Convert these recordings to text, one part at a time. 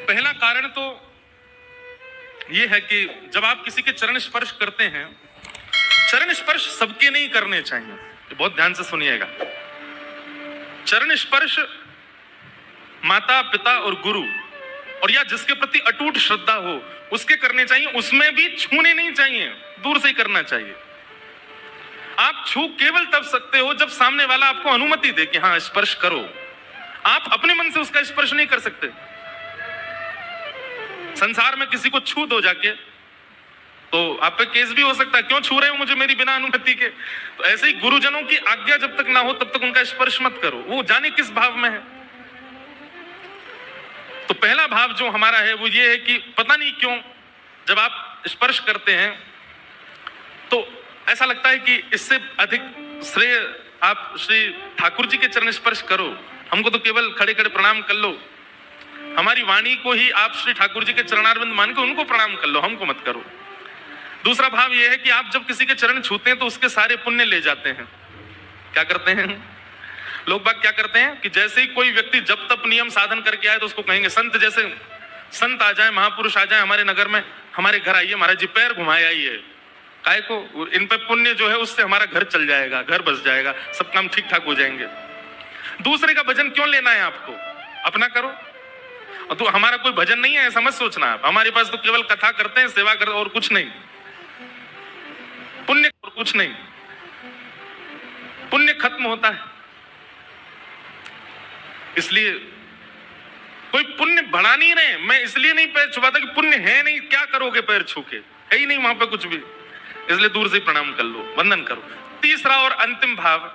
पहला कारण तो यह है कि जब आप किसी के चरण स्पर्श करते हैं, चरण स्पर्श सबके नहीं करने चाहिए, बहुत ध्यान से सुनिएगा। चरण स्पर्श माता पिता और गुरु और या जिसके प्रति अटूट श्रद्धा हो उसके करने चाहिए, उसमें भी छूने नहीं चाहिए, दूर से ही करना चाहिए। आप छू केवल तब सकते हो जब सामने वाला आपको अनुमति दे कि हाँ स्पर्श करो। आप अपने मन से उसका स्पर्श नहीं कर सकते। संसार में किसी को छू दो जाके तो आप पे केस भी हो सकता है, क्यों छू रहे हो मुझे मेरी बिना अनुमति के। तो ऐसे ही गुरुजनों की आज्ञा जब तक ना हो तब तक उनका स्पर्श मत करो, वो जाने किस भाव में है। तो पहला भाव जो हमारा है वो ये है कि पता नहीं क्यों जब आप स्पर्श करते हैं तो ऐसा लगता है कि इससे अधिक श्रेय आप श्री ठाकुर जी के चरण स्पर्श करो, हमको तो केवल खड़े खड़े प्रणाम कर लो, हमारी वाणी को ही आप श्री ठाकुर जी के चरणारविंद मान के उनको प्रणाम कर लो, हमको मत करो। दूसरा भाव यह है कि आप जब किसी के चरण छूते हैं तो उसके सारे पुण्य ले जाते हैं। क्या करते हैं लोग बाग, क्या करते हैं कि जैसे ही कोई व्यक्ति जब तप नियम साधन करके आए तो उसको कहेंगे संत, जैसे संत आ जाए, महापुरुष आ जाए हमारे नगर में, हमारे घर आइए महाराज जी, पैर घुमाए आइए। काय को? इन पे पुण्य जो है उससे हमारा घर चल जाएगा, घर बस जाएगा, सब काम ठीक ठाक हो जाएंगे। दूसरे का भजन क्यों लेना है आपको, अपना करो। तो हमारा कोई भजन नहीं है ऐसा मत सोचना आप, हमारे पास तो केवल कथा करते हैं, सेवा करते और कुछ नहीं, पुण्य और कुछ नहीं, पुण्य खत्म होता है। इसलिए कोई पुण्य बढ़ा नहीं रहे, मैं इसलिए नहीं पैर छुपाता कि पुण्य है नहीं, क्या करोगे पैर छू के, है ही नहीं वहां पे कुछ भी, इसलिए दूर से प्रणाम कर लो, वंदन करो। तीसरा और अंतिम भाव,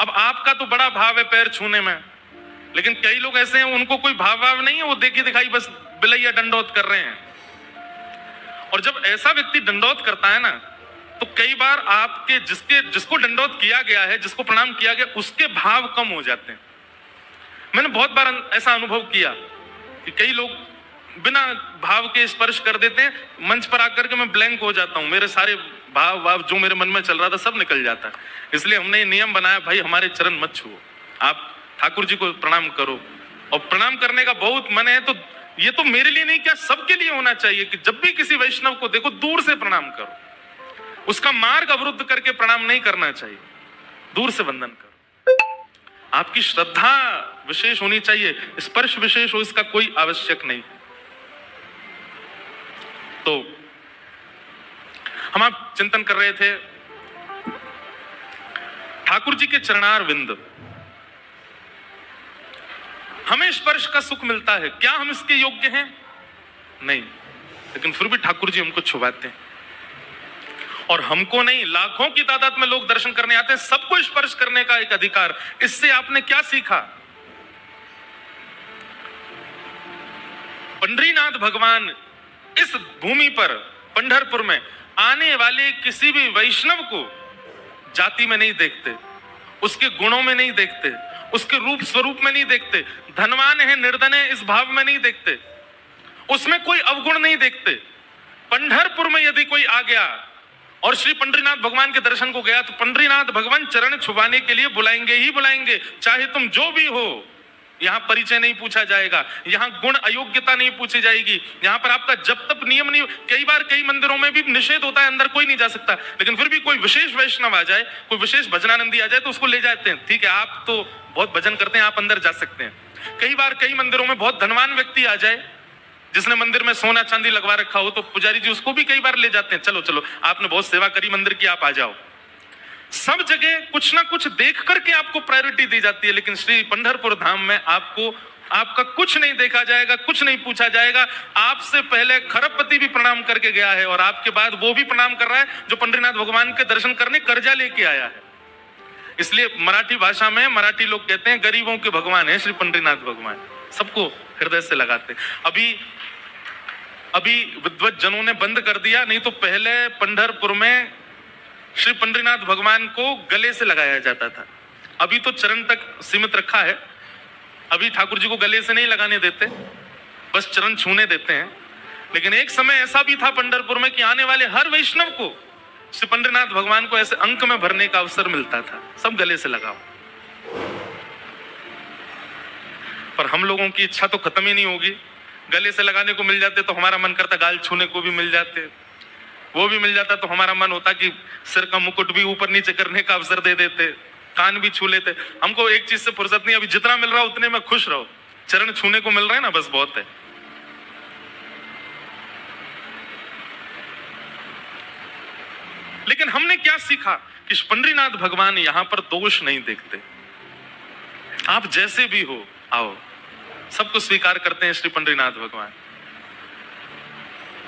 अब आपका तो बड़ा भाव है पैर छूने में, लेकिन कई लोग ऐसे हैं उनको कोई भाव नहीं है, वो देखी दिखाई बस बिलैया दंडौत कर रहे हैं। और जब ऐसा व्यक्ति दंडौत करता है ना तो कई बार आपके जिसको दंडौत किया गया है, जिसको प्रणाम किया गया, उसके भाव कम हो जाते हैं। मैंने बहुत बार ऐसा अनुभव किया कि कई लोग बिना भाव के स्पर्श कर देते हैं, मंच पर आकर के मैं ब्लैंक हो जाता हूं, मेरे सारे भाव जो मेरे मन में चल रहा था सब निकल जाता है। इसलिए हमने ये नियम बनाया, भाई हमारे चरण मत छुओ, आप ठाकुर जी को प्रणाम करो। और प्रणाम करने का बहुत मन है तो ये तो मेरे लिए नहीं, क्या सबके लिए होना चाहिए कि जब भी किसी वैष्णव को देखो दूर से प्रणाम करो, उसका मार्ग अवरुद्ध करके प्रणाम नहीं करना चाहिए, दूर से वंदन करो। आपकी श्रद्धा विशेष होनी चाहिए, स्पर्श विशेष हो इसका कोई आवश्यक नहीं। तो हम आप चिंतन कर रहे थे ठाकुर जी के चरणार विंद, हमें स्पर्श का सुख मिलता है, क्या हम इसके योग्य हैं? नहीं, लेकिन फिर भी ठाकुर जी हमको छुपाते हैं। और हमको नहीं, लाखों की तादाद में लोग दर्शन करने आते हैं, सबको स्पर्श करने का एक अधिकार। इससे आपने क्या सीखा? पंढरीनाथ भगवान इस भूमि पर पंढरपुर में आने वाले किसी भी वैष्णव को जाति में नहीं देखते, उसके गुणों में नहीं देखते, उसके रूप स्वरूप में नहीं देखते, धनवान है निर्धन है इस भाव में नहीं देखते, उसमें कोई अवगुण नहीं देखते। पंढरपुर में यदि कोई आ गया और श्री पंढरीनाथ भगवान के दर्शन को गया तो पंढरीनाथ भगवान चरण छुपाने के लिए बुलाएंगे ही बुलाएंगे, चाहे तुम जो भी हो। यहां परिचय नहीं पूछा जाएगा, यहां गुण अयोग्यता नहीं पूछी जाएगी, यहां पर आपका जब तक नियम नहीं। कई बार कई मंदिरों में भी निषेध होता है, अंदर कोई नहीं जा सकता, लेकिन फिर भी कोई विशेष वैष्णव आ जाए, कोई विशेष भजनानंदी आ जाए तो उसको ले जाते हैं, ठीक है आप तो बहुत भजन करते हैं, आप अंदर जा सकते हैं। कई बार कई मंदिरों में बहुत धनवान व्यक्ति आ जाए, जिसने मंदिर में सोना चांदी लगवा रखा हो, तो पुजारी जी उसको भी कई बार ले जाते हैं, चलो चलो आपने बहुत सेवा करी मंदिर की, आप आ जाओ। सब जगह कुछ ना कुछ देख करके आपको प्रायोरिटी दी जाती है, लेकिन श्री पंढरपुर धाम में आपको आपका कुछ नहीं देखा जाएगा, कुछ नहीं पूछा जाएगा। आपसे पहले खरबपति भी प्रणाम करके गया है और आपके बाद वो भी प्रणाम कर रहा है जो पंढरीनाथ भगवान के दर्शन करने कर्जा लेके आया है। इसलिए मराठी भाषा में मराठी लोग कहते हैं गरीबों के भगवान है श्री पंढरीनाथ भगवान, सबको हृदय से लगाते। अभी विद्वत जनों ने बंद कर दिया, नहीं तो पहले पंढरपुर में श्री पंढरीनाथ भगवान को गले से लगाया जाता था। अभी तो चरण तक सीमित रखा है, अभी ठाकुर जी को गले से नहीं लगाने देते, बस चरण छूने देते हैं। लेकिन एक समय ऐसा भी था पंढरपुर में कि आने वाले हर वैष्णव को श्री पंढरीनाथ भगवान को ऐसे अंक में भरने का अवसर मिलता था, सब गले से लगाओ। पर हम लोगों की इच्छा तो खत्म ही नहीं होगी। गले से लगाने को मिल जाते तो हमारा मन करता गाल छूने को भी मिल जाते, वो भी मिल जाता तो हमारा मन होता कि सिर का मुकुट भी ऊपर नीचे करने का अवसर दे देते, कान भी छू लेते। हमको एक चीज से फुर्सत नहीं, अभी जितना मिल रहा है उतने में खुश रहो, चरण छूने को मिल रहा है ना, बस बहुत है। लेकिन हमने क्या सीखा कि पंडरीनाथ भगवान यहां पर दोष नहीं देखते। आप जैसे भी हो आओ, सबको स्वीकार करते हैं श्री पंडरीनाथ भगवान।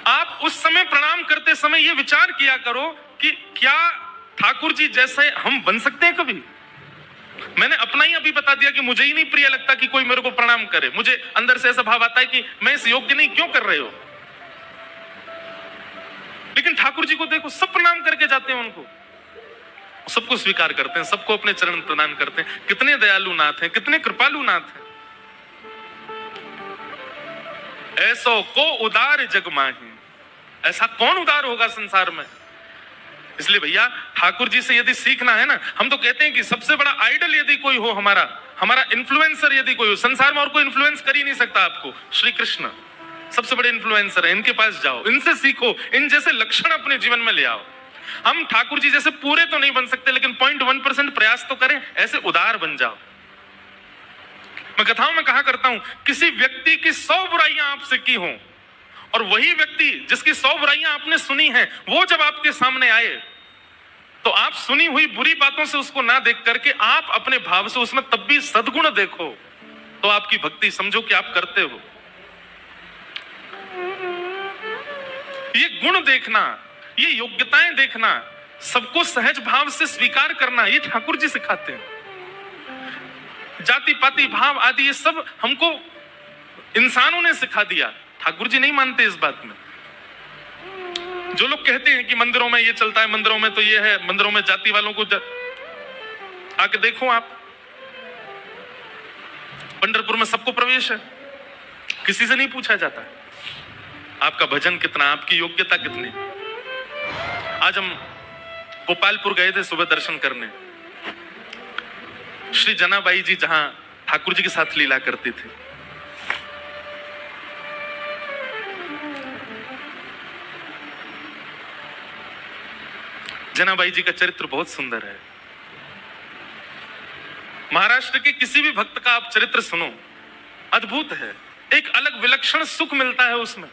आप उस समय प्रणाम करते समय यह विचार किया करो कि क्या ठाकुर जी जैसे हम बन सकते हैं कभी। मैंने अपना ही अभी बता दिया कि मुझे ही नहीं प्रिय लगता कि कोई मेरे को प्रणाम करे। मुझे अंदर से ऐसा भाव आता है कि मैं इस योग्य नहीं, क्यों कर रहे हो। लेकिन ठाकुर जी को देखो, सब प्रणाम करके जाते हैं, उनको सबको स्वीकार करते हैं, सबको अपने चरण प्रदान करते हैं। कितने दयालु नाथ हैं, कितने कृपालु नाथ हैं। ऐसो को उदार जग माही, ऐसा कौन उदार होगा संसार में। इसलिए भैया ठाकुर जी से यदि सीखना है ना, हम तो कहते हैं कि सबसे बड़ा आइडल यदि कोई हो, हमारा इन्फ्लुएंसर यदि कोई हो संसार में, और कोई इन्फ्लुएंस कर ही नहीं सकता आपको। श्री कृष्ण सबसे बड़े इन्फ्लुएंसर है, इनके पास जाओ, इनसे सीखो, इन जैसे लक्षण अपने जीवन में ले आओ। हम ठाकुर जी जैसे पूरे तो नहीं बन सकते, लेकिन 0.1% प्रयास तो करें, ऐसे उदार बन जाओ। मैं कथाओं में कहा करता हूं, किसी व्यक्ति की 100 बुराइयां आपसे की हों, और वही व्यक्ति जिसकी 100 बुराइयां आपने सुनी हैं, वो जब आपके सामने आए तो आप सुनी हुई बुरी बातों से उसको ना देख करके आप अपने भाव से उसमें तब भी सद्गुण देखो, तो आपकी भक्ति समझो कि आप करते हो। ये गुण देखना, ये योग्यताएं देखना, सबको सहज भाव से स्वीकार करना, ये ठाकुर जी सिखाते हैं। जाति पाति भाव आदि ये सब हमको इंसानों ने सिखा दिया, ठाकुर जी नहीं मानते इस बात में। जो लोग कहते हैं कि मंदिरों में ये चलता है, मंदिरों में तो ये है, मंदिरों में जाति वालों को आके देखो आप, पंढरपुर में सबको प्रवेश है, किसी से नहीं पूछा जाता है आपका भजन कितना, आपकी योग्यता कितनी। आज हम गोपालपुर गए थे सुबह दर्शन करने। श्री जनाबाई जी जहां ठाकुर जी के साथ लीला करती थी, जनाबाई जी का चरित्र बहुत सुंदर है। महाराष्ट्र के किसी भी भक्त का आप चरित्र सुनो, अद्भुत है, एक अलग विलक्षण सुख मिलता है उसमें।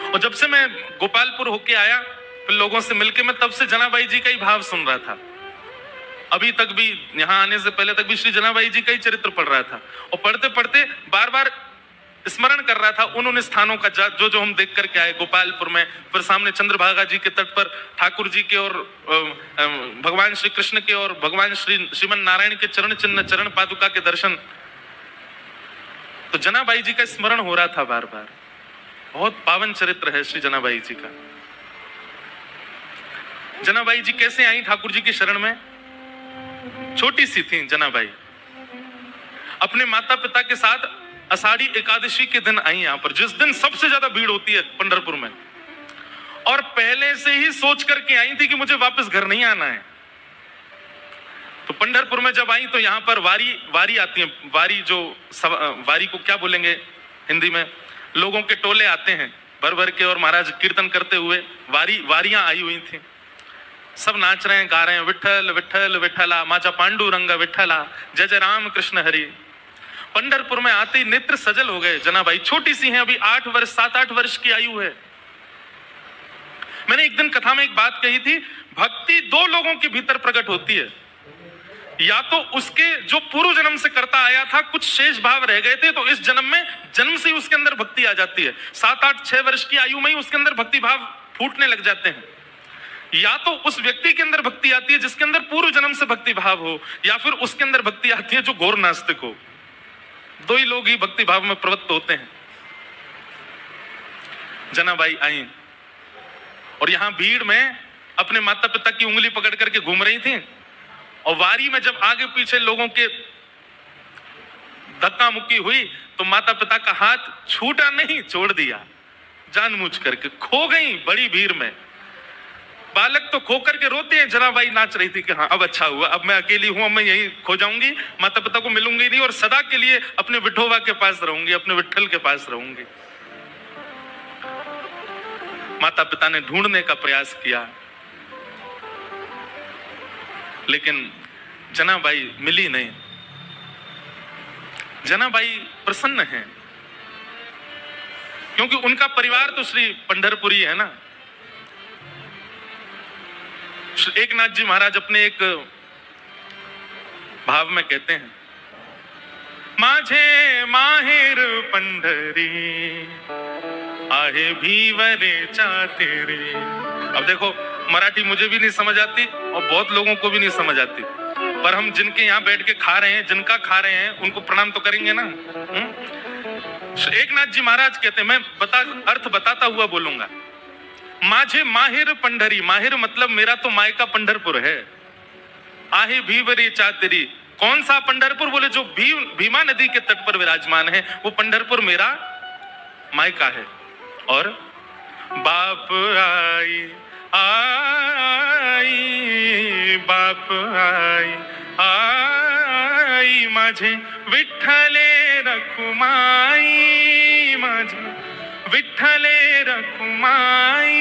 और जब से मैं गोपालपुर होके आया, फिर लोगों से मिलके, मैं तब से जनाबाई जी का ही भाव सुन रहा था। अभी तक भी, यहां आने से पहले तक भी श्री जनाबाई जी का ही चरित्र पढ़ रहा था, और पढ़ते पढ़ते बार बार स्मरण कर रहा था उन उन स्थानों का जो जो हम देख करके आए गोपालपुर में। फिर सामने चंद्रभागा जी के तट पर ठाकुर जी के और भगवान श्री कृष्ण के और भगवान श्रीमन नारायण के चरण चिन्ह, चरण पादुका के दर्शन। तो जनाबाई जी का स्मरण हो रहा था बार बार। बहुत पावन चरित्र है श्री जनाबाई जी का। जनाबाई जी कैसे आई ठाकुर जी की शरण में? छोटी सी थी जनाबाई, अपने माता पिता के साथ आषाढ़ी एकादशी के दिन आई यहां पर, जिस दिन सबसे ज्यादा भीड़ होती है पंढरपुर में, और पहले से ही सोच करके आई थी कि मुझे वापस घर नहीं आना है। तो पंढरपुर में जब आई तो यहाँ पर वारी आती है, वारी को क्या बोलेंगे हिंदी में, लोगों के टोले आते हैं भर भर के, और महाराज कीर्तन करते हुए वारियां आई हुई थी। सब नाच रहे हैं, गा रहे हैं, विठल विठल विठला, माचा पांडुरंग विठला, जय जय राम कृष्ण हरि। पंढरपुर में आते ही नेत्र सजल हो गए। जनाबाई छोटी सी हैं, अभी 7-8 वर्ष की आयु है। मैंने एक दिन कथा में एक बात कही थी, भक्ति 2 लोगों के भीतर प्रकट होती है, या तो उसके जो पूर्व जन्म से करता आया था, कुछ शेष भाव रह गए थे, तो इस जन्म में जन्म से ही उसके अंदर भक्ति आ जाती है। 7-8-6 वर्ष की आयु में ही उसके अंदर भक्ति भाव फूटने लग जाते हैं। या तो उस व्यक्ति के अंदर भक्ति आती है जिसके अंदर पूर्व जन्म से भक्ति भाव हो, या फिर उसके अंदर भक्ति आती है जो घोर नास्तिक हो। 2 ही लोग ही भक्ति भाव में प्रवृत्त होते हैं। जनाबाई आई और यहां भीड़ में अपने माता पिता की उंगली पकड़ करके घूम रही थी, और वारी में जब आगे पीछे लोगों के धक्का मुक्की हुई तो माता पिता का हाथ छूटा नहीं, छोड़ दिया, जानबूझ करके खो गई बड़ी भीड़ में। बालक तो खो करके रोते हैं। जनाबाई नाच रही थी कि हाँ अब अच्छा हुआ, अब मैं अकेली हूं, अब मैं यही खो जाऊंगी, माता पिता को मिलूंगी नहीं और सदा के लिए अपने विठोबा के पास रहूंगी, अपने विठ्ठल के पास रहूंगी। माता पिता ने ढूंढने का प्रयास किया, लेकिन जनाबाई मिली नहीं। जनाबाई प्रसन्न हैं क्योंकि उनका परिवार तो श्री पंढरपुरी है ना। एकनाथ जी महाराज अपने एक भाव में कहते हैं, माझे माहेर पंढरी आहे भीवरे चातेरे। अब देखो मराठी मुझे भी नहीं समझ आती और बहुत लोगों को भी नहीं समझ आती, पर हम जिनके यहाँ बैठ के खा रहे हैं, जिनका खा रहे हैं, उनको प्रणाम तो करेंगे ना। एकनाथ जी महाराज कहते हैं, मैं अर्थ बताता हुआ बोलूंगा, माझे माहिर पंढरी, माहिर मतलब मेरा तो मायका पंढरपुर है। आहे भीवरी चातेरी, कौन सा पंढरपुर? बोले जो भीमा नदी के तट पर विराजमान है वो पंढरपुर मेरा मायका है। और बाप आई आई बाप आई आई माझे विठ्ठले रखुमाई, माझे विठ्ठले रखुमाई,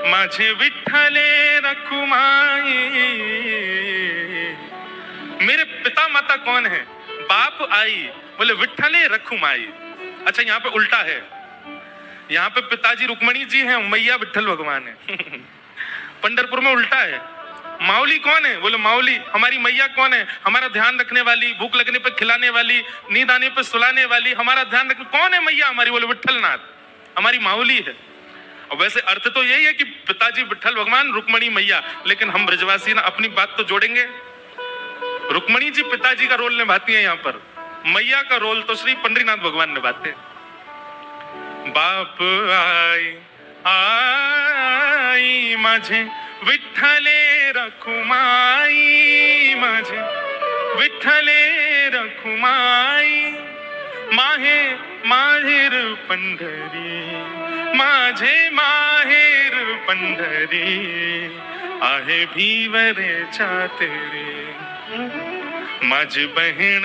माझे विठ्ठले रखुमाई। मेरे पिता माता कौन है? बाप आई, बोले विठ्ठले रखुमाई। अच्छा यहाँ पे उल्टा है, यहाँ पे पिताजी रुक्मणी जी हैं, मैया विठ्ठल भगवान है। पंढरपुर में उल्टा है। माउली कौन है? बोले माउली हमारी मैया कौन है? हमारा ध्यान रखने वाली, भूख लगने पे खिलाने वाली, नींद आने पे सुलाने वाली, हमारा ध्यान रखने कौन है? मैया हमारी। बोले विठ्ठलनाथ हमारी माउली है। और वैसे अर्थ तो यही है कि पिताजी विठ्ठल भगवान, रुक्मणी मैया, लेकिन हम ब्रजवासी ना अपनी बात तो जोड़ेंगे। रुक्मणी जी पिताजी का रोल निभाती है यहाँ पर, मैया का रोल तो श्री पंडरीनाथ भगवान निभाते हैं। बाप आई आई माझे विठ्ठले रखुमाई, माझे विठ्ठले रखुमाई, माहे माहेर पंढरी, माझे माहेर पंढरी आहे भीवरे चातेरे। माझी बहीण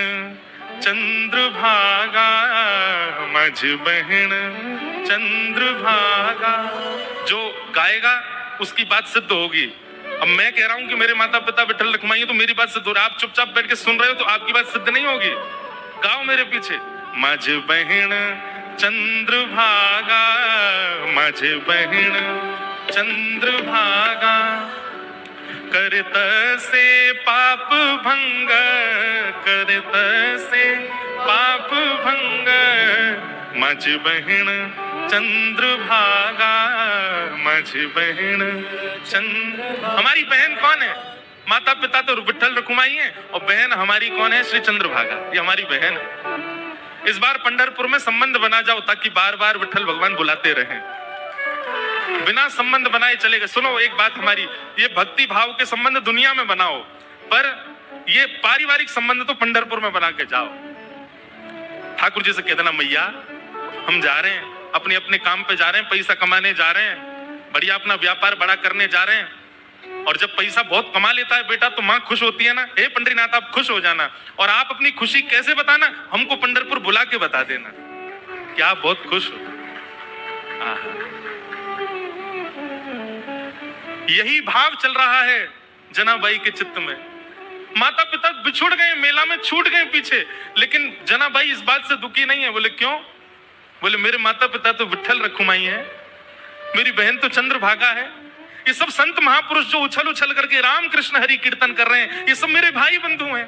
चंद्रभागा, माझी बहन चंद्रभागा। जो गाएगा उसकी बात सिद्ध होगी। अब मैं कह रहा हूं कि मेरे माता पिता विठ्ठल रखुमाई, तो मेरी बात सिद्ध हो रही है। आप चुपचाप बैठ के सुन रहे हो तो आपकी बात सिद्ध नहीं होगी। गाओ मेरे पीछे, माझी बहन चंद्रभागा, माझी बहन चंद्रभागा, करत से पाप भंग, करत से पाप भंग, माझी बहन चंद्रभागा, माझी बहन चंद्र। हमारी बहन कौन है? माता पिता तो विठ्ठल रखुमाई है और बहन हमारी कौन है? श्री चंद्रभागा, ये हमारी बहन है। इस बार पंढरपुर में संबंध बना जाओ ताकि बार बार विठ्ठल भगवान बुलाते रहें। बिना संबंध बनाए चले गए। सुनो एक बात हमारी, ये भक्ति भाव के संबंध दुनिया में बनाओ, पर ये पारिवारिक संबंध तो पंढरपुर में बना के जाओ। ठाकुर जी से कह देना, मैया हम जा रहे हैं, अपने अपने काम पे जा रहे हैं, पैसा कमाने जा रहे हैं, बढ़िया अपना व्यापार बड़ा करने जा रहे हैं। और जब पैसा बहुत कमा लेता है बेटा तो माँ खुश होती है ना, हे पंडरीनाथ आप खुश हो जाना। और आप अपनी खुशी कैसे बताना? हमको पंढरपुर बुला के बता देना कि आप बहुत खुश हो। यही भाव चल रहा है जनाबाई के चित्त में। माता पिता बिछुड़ गए, मेला में छूट गए पीछे, लेकिन जनाबाई इस बात से दुखी नहीं है। बोले क्यों? बोले मेरे माता पिता तो विठ्ठल रखुमाई है, मेरी बहन तो चंद्रभागा है। ये सब संत महापुरुष जो उछल उछल करके राम कृष्ण हरि कीर्तन कर रहे हैं, ये सब मेरे भाई बंधु हैं,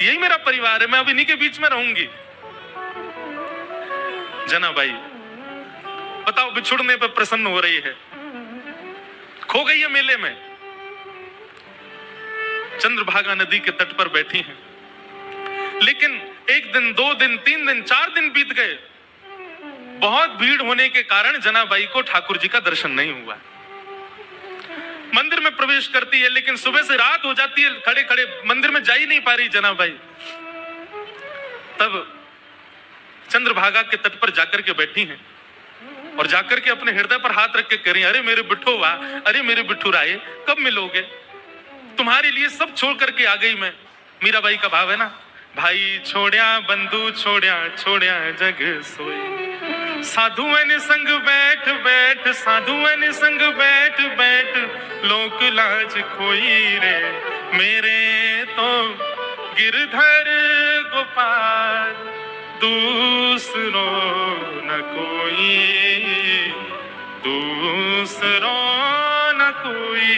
यही मेरा परिवार है, मैं अब इन्हीं के बीच में रहूंगी। जनाबाई बताओ बिछुड़ने पर प्रसन्न हो रही है, खो गई है मेले में, चंद्रभागा नदी के तट पर बैठी हैं। लेकिन एक दिन, 2 दिन, 3 दिन, 4 दिन बीत गए। बहुत भीड़ होने के कारण जनाबाई को ठाकुर जी का दर्शन नहीं हुआ। मंदिर में प्रवेश करती है, लेकिन सुबह से रात हो जाती है, खड़े खड़े मंदिर में जा ही नहीं पा रही जनाबाई। तब चंद्रभागा के तट पर जाकर के बैठी हैं। और जाकर के अपने हृदय पर हाथ रख के कह रही, अरे मेरे बिठोवा, अरे मेरे बिठुराए, कब मिलोगे? तुम्हारे लिए सब छोड़ करके आ गई मैं। मीराबाई का भाव है ना, भाई छोड़िया बंधु छोड़िया, छोड़िया जग सोई, साधु ने संग बैठ बैठ, साधु ने संग बैठ बैठ, लोक लाज खोई रे, मेरे तो गिरधर गोपाल दूसरो न कोई, दूसरो न कोई।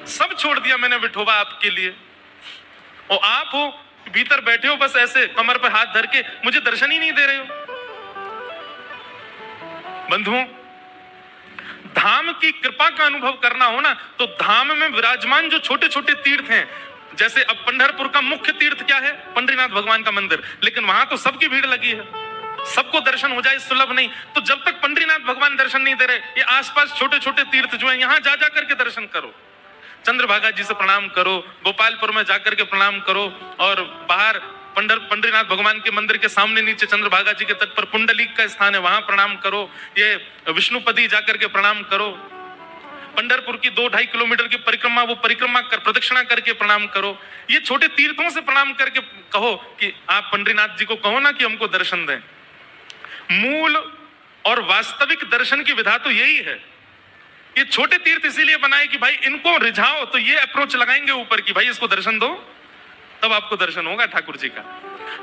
सब छोड़ दिया मैंने विठोबा आपके लिए, और आप हो भीतर बैठे हो बस ऐसे कमर पर हाथ धर के, मुझे दर्शन ही नहीं दे रहे हो। बंधुओं, धाम की कृपा का अनुभव करना हो ना, तो धाम में विराजमान जो छोटे छोटे तीर्थ हैं, जैसे अब पंढरपुर का मुख्य तीर्थ क्या है? पंढरीनाथ भगवान का मंदिर, लेकिन वहां तो सबकी भीड़ लगी है, सबको दर्शन हो जाए सुलभ नहीं। तो जब तक पंढरीनाथ भगवान दर्शन नहीं दे रहे, ये आसपास छोटे छोटे तीर्थ जो है, यहां जा जा करके दर्शन करो। चंद्रभागा जी से प्रणाम करो, गोपालपुर में जाकर के प्रणाम करो, और बाहर पंढरीनाथ भगवान के मंदिर के सामने नीचे चंद्रभागा जी के तट पर पुंडलीक का स्थान है, वहां प्रणाम करो। ये विष्णुपदी जाकर के प्रणाम करो। पंढरपुर की 2-2.5 किलोमीटर की परिक्रमा, वो परिक्रमा कर प्रदक्षिणा करके प्रणाम करो। ये छोटे तीर्थों से प्रणाम करके कहो कि आप पंढरीनाथ जी को कहो ना कि हमको दर्शन दें। मूल और वास्तविक दर्शन की विधा तो यही है। ये छोटे तीर्थ इसीलिए बनाए कि भाई इनको रिझाओ, तो ये अप्रोच लगाएंगे ऊपर की भाई इसको दर्शन दो, तब आपको दर्शन होगा ठाकुर जी का।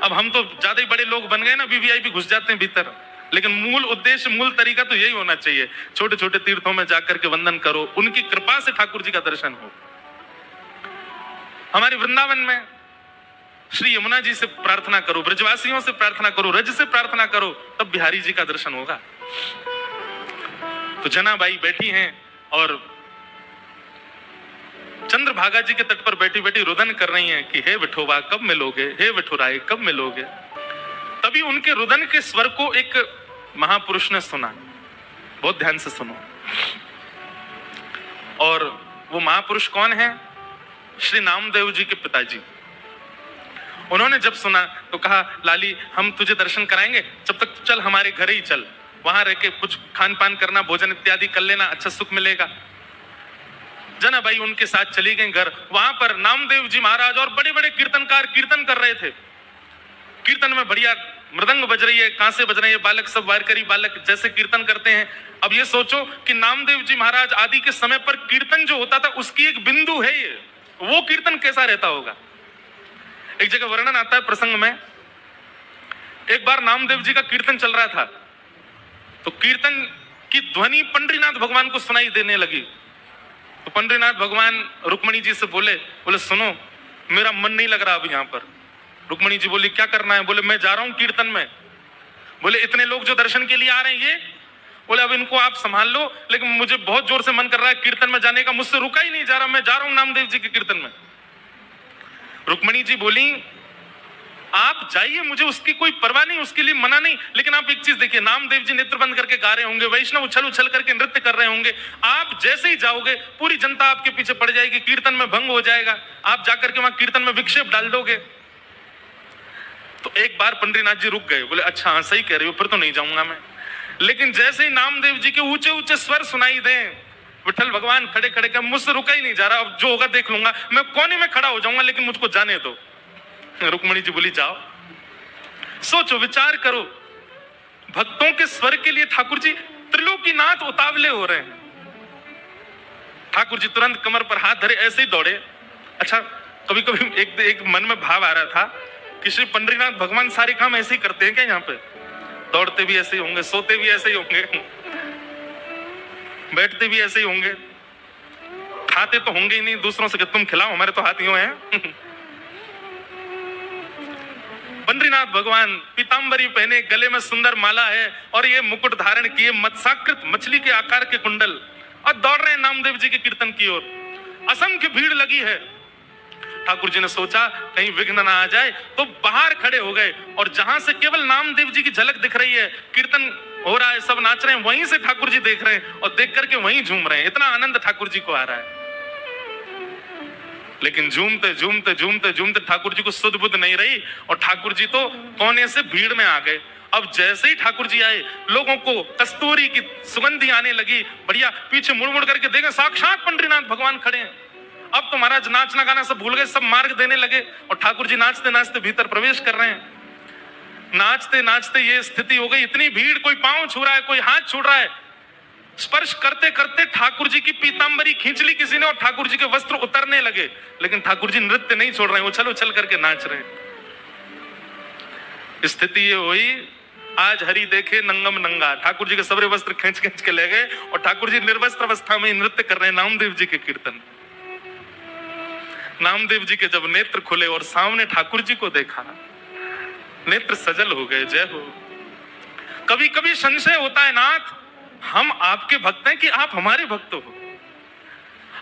अब हम तो ज्यादा ही बड़े लोग बन गए ना, वीवीआईपी घुस जाते हैं भीतर, लेकिन मूल उद्देश्य, मूल तरीका तो यही होना चाहिए। छोटे छोटे तीर्थों में जाकर के वंदन करो, उनकी कृपा से ठाकुर जी का दर्शन हो। हमारे वृंदावन में श्री यमुना जी से प्रार्थना करो, ब्रजवासियों से प्रार्थना करो, रज से प्रार्थना करो, तब बिहारी जी का दर्शन होगा। तो जनाबाई बैठी हैं और चंद्रभागा जी के तट पर बैठी बैठी रुदन कर रही हैं कि हे विठोबा कब मिलोगे, हे विठुराए कब मिलोगे। तभी उनके रुदन के स्वर को एक महापुरुष ने सुना। बहुत ध्यान से सुनो। और वो महापुरुष कौन है? श्री नामदेव जी के पिताजी। उन्होंने जब सुना तो कहा, लाली हम तुझे दर्शन कराएंगे, जब तक चल हमारे घर ही चल, वहां रह के कुछ खान पान करना, भोजन इत्यादि कर लेना, अच्छा सुख मिलेगा। जनाबाई उनके साथ चली गई घर। वहां पर नामदेव जी महाराज और बड़े बड़े कीर्तनकार कीर्तन कर रहे थे। कीर्तन में बढ़िया मृदंग बज रही है, कांसे बज रहे हैं, बालक सब वारकरी बालक जैसे कीर्तन करते हैं। अब ये सोचो कि नामदेव जी महाराज आदि के समय पर कीर्तन जो होता था उसकी एक बिंदु है ये, वो कीर्तन कैसा रहता होगा। एक जगह वर्णन आता है प्रसंग में, एक बार नामदेव जी का कीर्तन चल रहा था, तो कीर्तन की ध्वनि पंढरीनाथ भगवान को सुनाई देने लगी। तो पंढरीनाथ भगवान रुक्मणी जी से बोले सुनो मेरा मन नहीं लग रहा अब यहाँ पर। रुक्मणी जी बोली क्या करना है? बोले मैं जा रहा हूँ कीर्तन में। बोले इतने लोग जो दर्शन के लिए आ रहे हैं ये? बोले अब इनको आप संभाल लो, लेकिन मुझे बहुत जोर से मन कर रहा है कीर्तन में जाने का, मुझसे रुका ही नहीं जा रहा, मैं जा रहा हूँ नामदेव जी के कीर्तन में। रुक्मणी जी बोली आप जाइए, मुझे उसकी कोई परवाह नहीं, उसके लिए मना नहीं, लेकिन आप एक चीज देखिए, नामदेव जी नेत्र बंद करके गा रहे होंगे, वैष्णव उछल उछल करके नृत्य कर रहे होंगे, आप जैसे ही जाओगे पूरी जनता आपके पीछे पड़ जाएगी, कीर्तन में भंग हो जाएगा, आप जाकर के वहां कीर्तन में विक्षेप डाल दोगे। तो एक बार पंढरीनाथ जी रुक गए, बोले अच्छा हाँ सही कह रहे हो, फिर तो नहीं जाऊंगा मैं। लेकिन जैसे ही नामदेव जी के ऊंचे ऊंचे स्वर सुनाई दे, विठल भगवान खड़े खड़े कर, मुझसे रुका ही नहीं जा रहा, अब जो होगा देख लूंगा, मैं कोने में खड़ा हो जाऊंगा, लेकिन मुझको जाने दो। रुक्मणी जी बोली जाओ। सोचो विचार करो, भक्तों के स्वर के लिए ठाकुर जी त्रिलोकीनाथ उतावले हो रहे हैं। ठाकुर जी तुरंत कमर पर हाथ धरे ऐसे ही दौड़े। अच्छा कभी कभी एक मन में भाव आ रहा था कि श्री पंढरीनाथ भगवान सारे काम ऐसे ही करते हैं क्या? यहाँ पे दौड़ते भी ऐसे ही होंगे, सोते भी ऐसे ही होंगे, बैठते भी ऐसे ही होंगे, खाते तो होंगे ही नहीं दूसरों से कि तुम खिलाओ, हमारे तो हाथ यूं हैं। पंढरीनाथ भगवान पीतांबरी पहने, गले में सुंदर माला है और ये मुकुट धारण किए, मत्स्याकृत मछली के आकार के कुंडल, और दौड़ रहे हैं नामदेव जी के कीर्तन की ओर। असंख्य भीड़ लगी है। ठाकुर जी ने सोचा कहीं विघ्न ना आ जाए, तो बाहर खड़े हो गए, और जहां से केवल नामदेव जी की झलक दिख रही है, कीर्तन हो रहा है, सब नाच रहे हैं, वहीं से ठाकुर जी देख रहे हैं और देख करके वहीं झूम रहे हैं। इतना आनंद ठाकुर जी को आ रहा है। लेकिन झूमते झूमते झूमते झूमते ठाकुर जी को सुध बुध नहीं रही और ठाकुर जी तो कोने से भीड़ में आ गए। अब जैसे ही ठाकुर जी आए, लोगों को कस्तूरी की सुगंधी आने लगी, बढ़िया पीछे मुड़ मुड़ करके देखे साक्षात पंडरीनाथ भगवान खड़े हैं। अब तो महाराज नाचना गाना सब भूल गए, सब मार्ग देने लगे और ठाकुर जी नाचते नाचते भीतर प्रवेश कर रहे हैं। नाचते नाचते ये स्थिति हो गई, इतनी भीड़, कोई पांव छू रहा है, कोई हाथ छू रहा है। स्पर्श करते करते ठाकुर जी की पीतांबरी खींच ली किसी ने और ठाकुर जी के वस्त्र उतरने लगे, लेकिन ठाकुर जी नृत्य नहीं छोड़ रहे हैं, उछल उछल करके नाच रहे हैं। स्थिति ये हुई, आज हरि देखे नंगम नंगा, ठाकुर जी के सबरे वस्त्र खींच खींच के ले गए और ठाकुर जी निर्वस्त्र अवस्था में नृत्य कर रहे हैं नामदेव जी के कीर्तन। नामदेव जी के जब नेत्र खुले और सामने ठाकुर जी को देखा, नेत्र सजल हो गए। जय हो। कभी कभी संशय होता है, नाथ हम आपके भक्त हैं कि आप हमारे भक्त हो।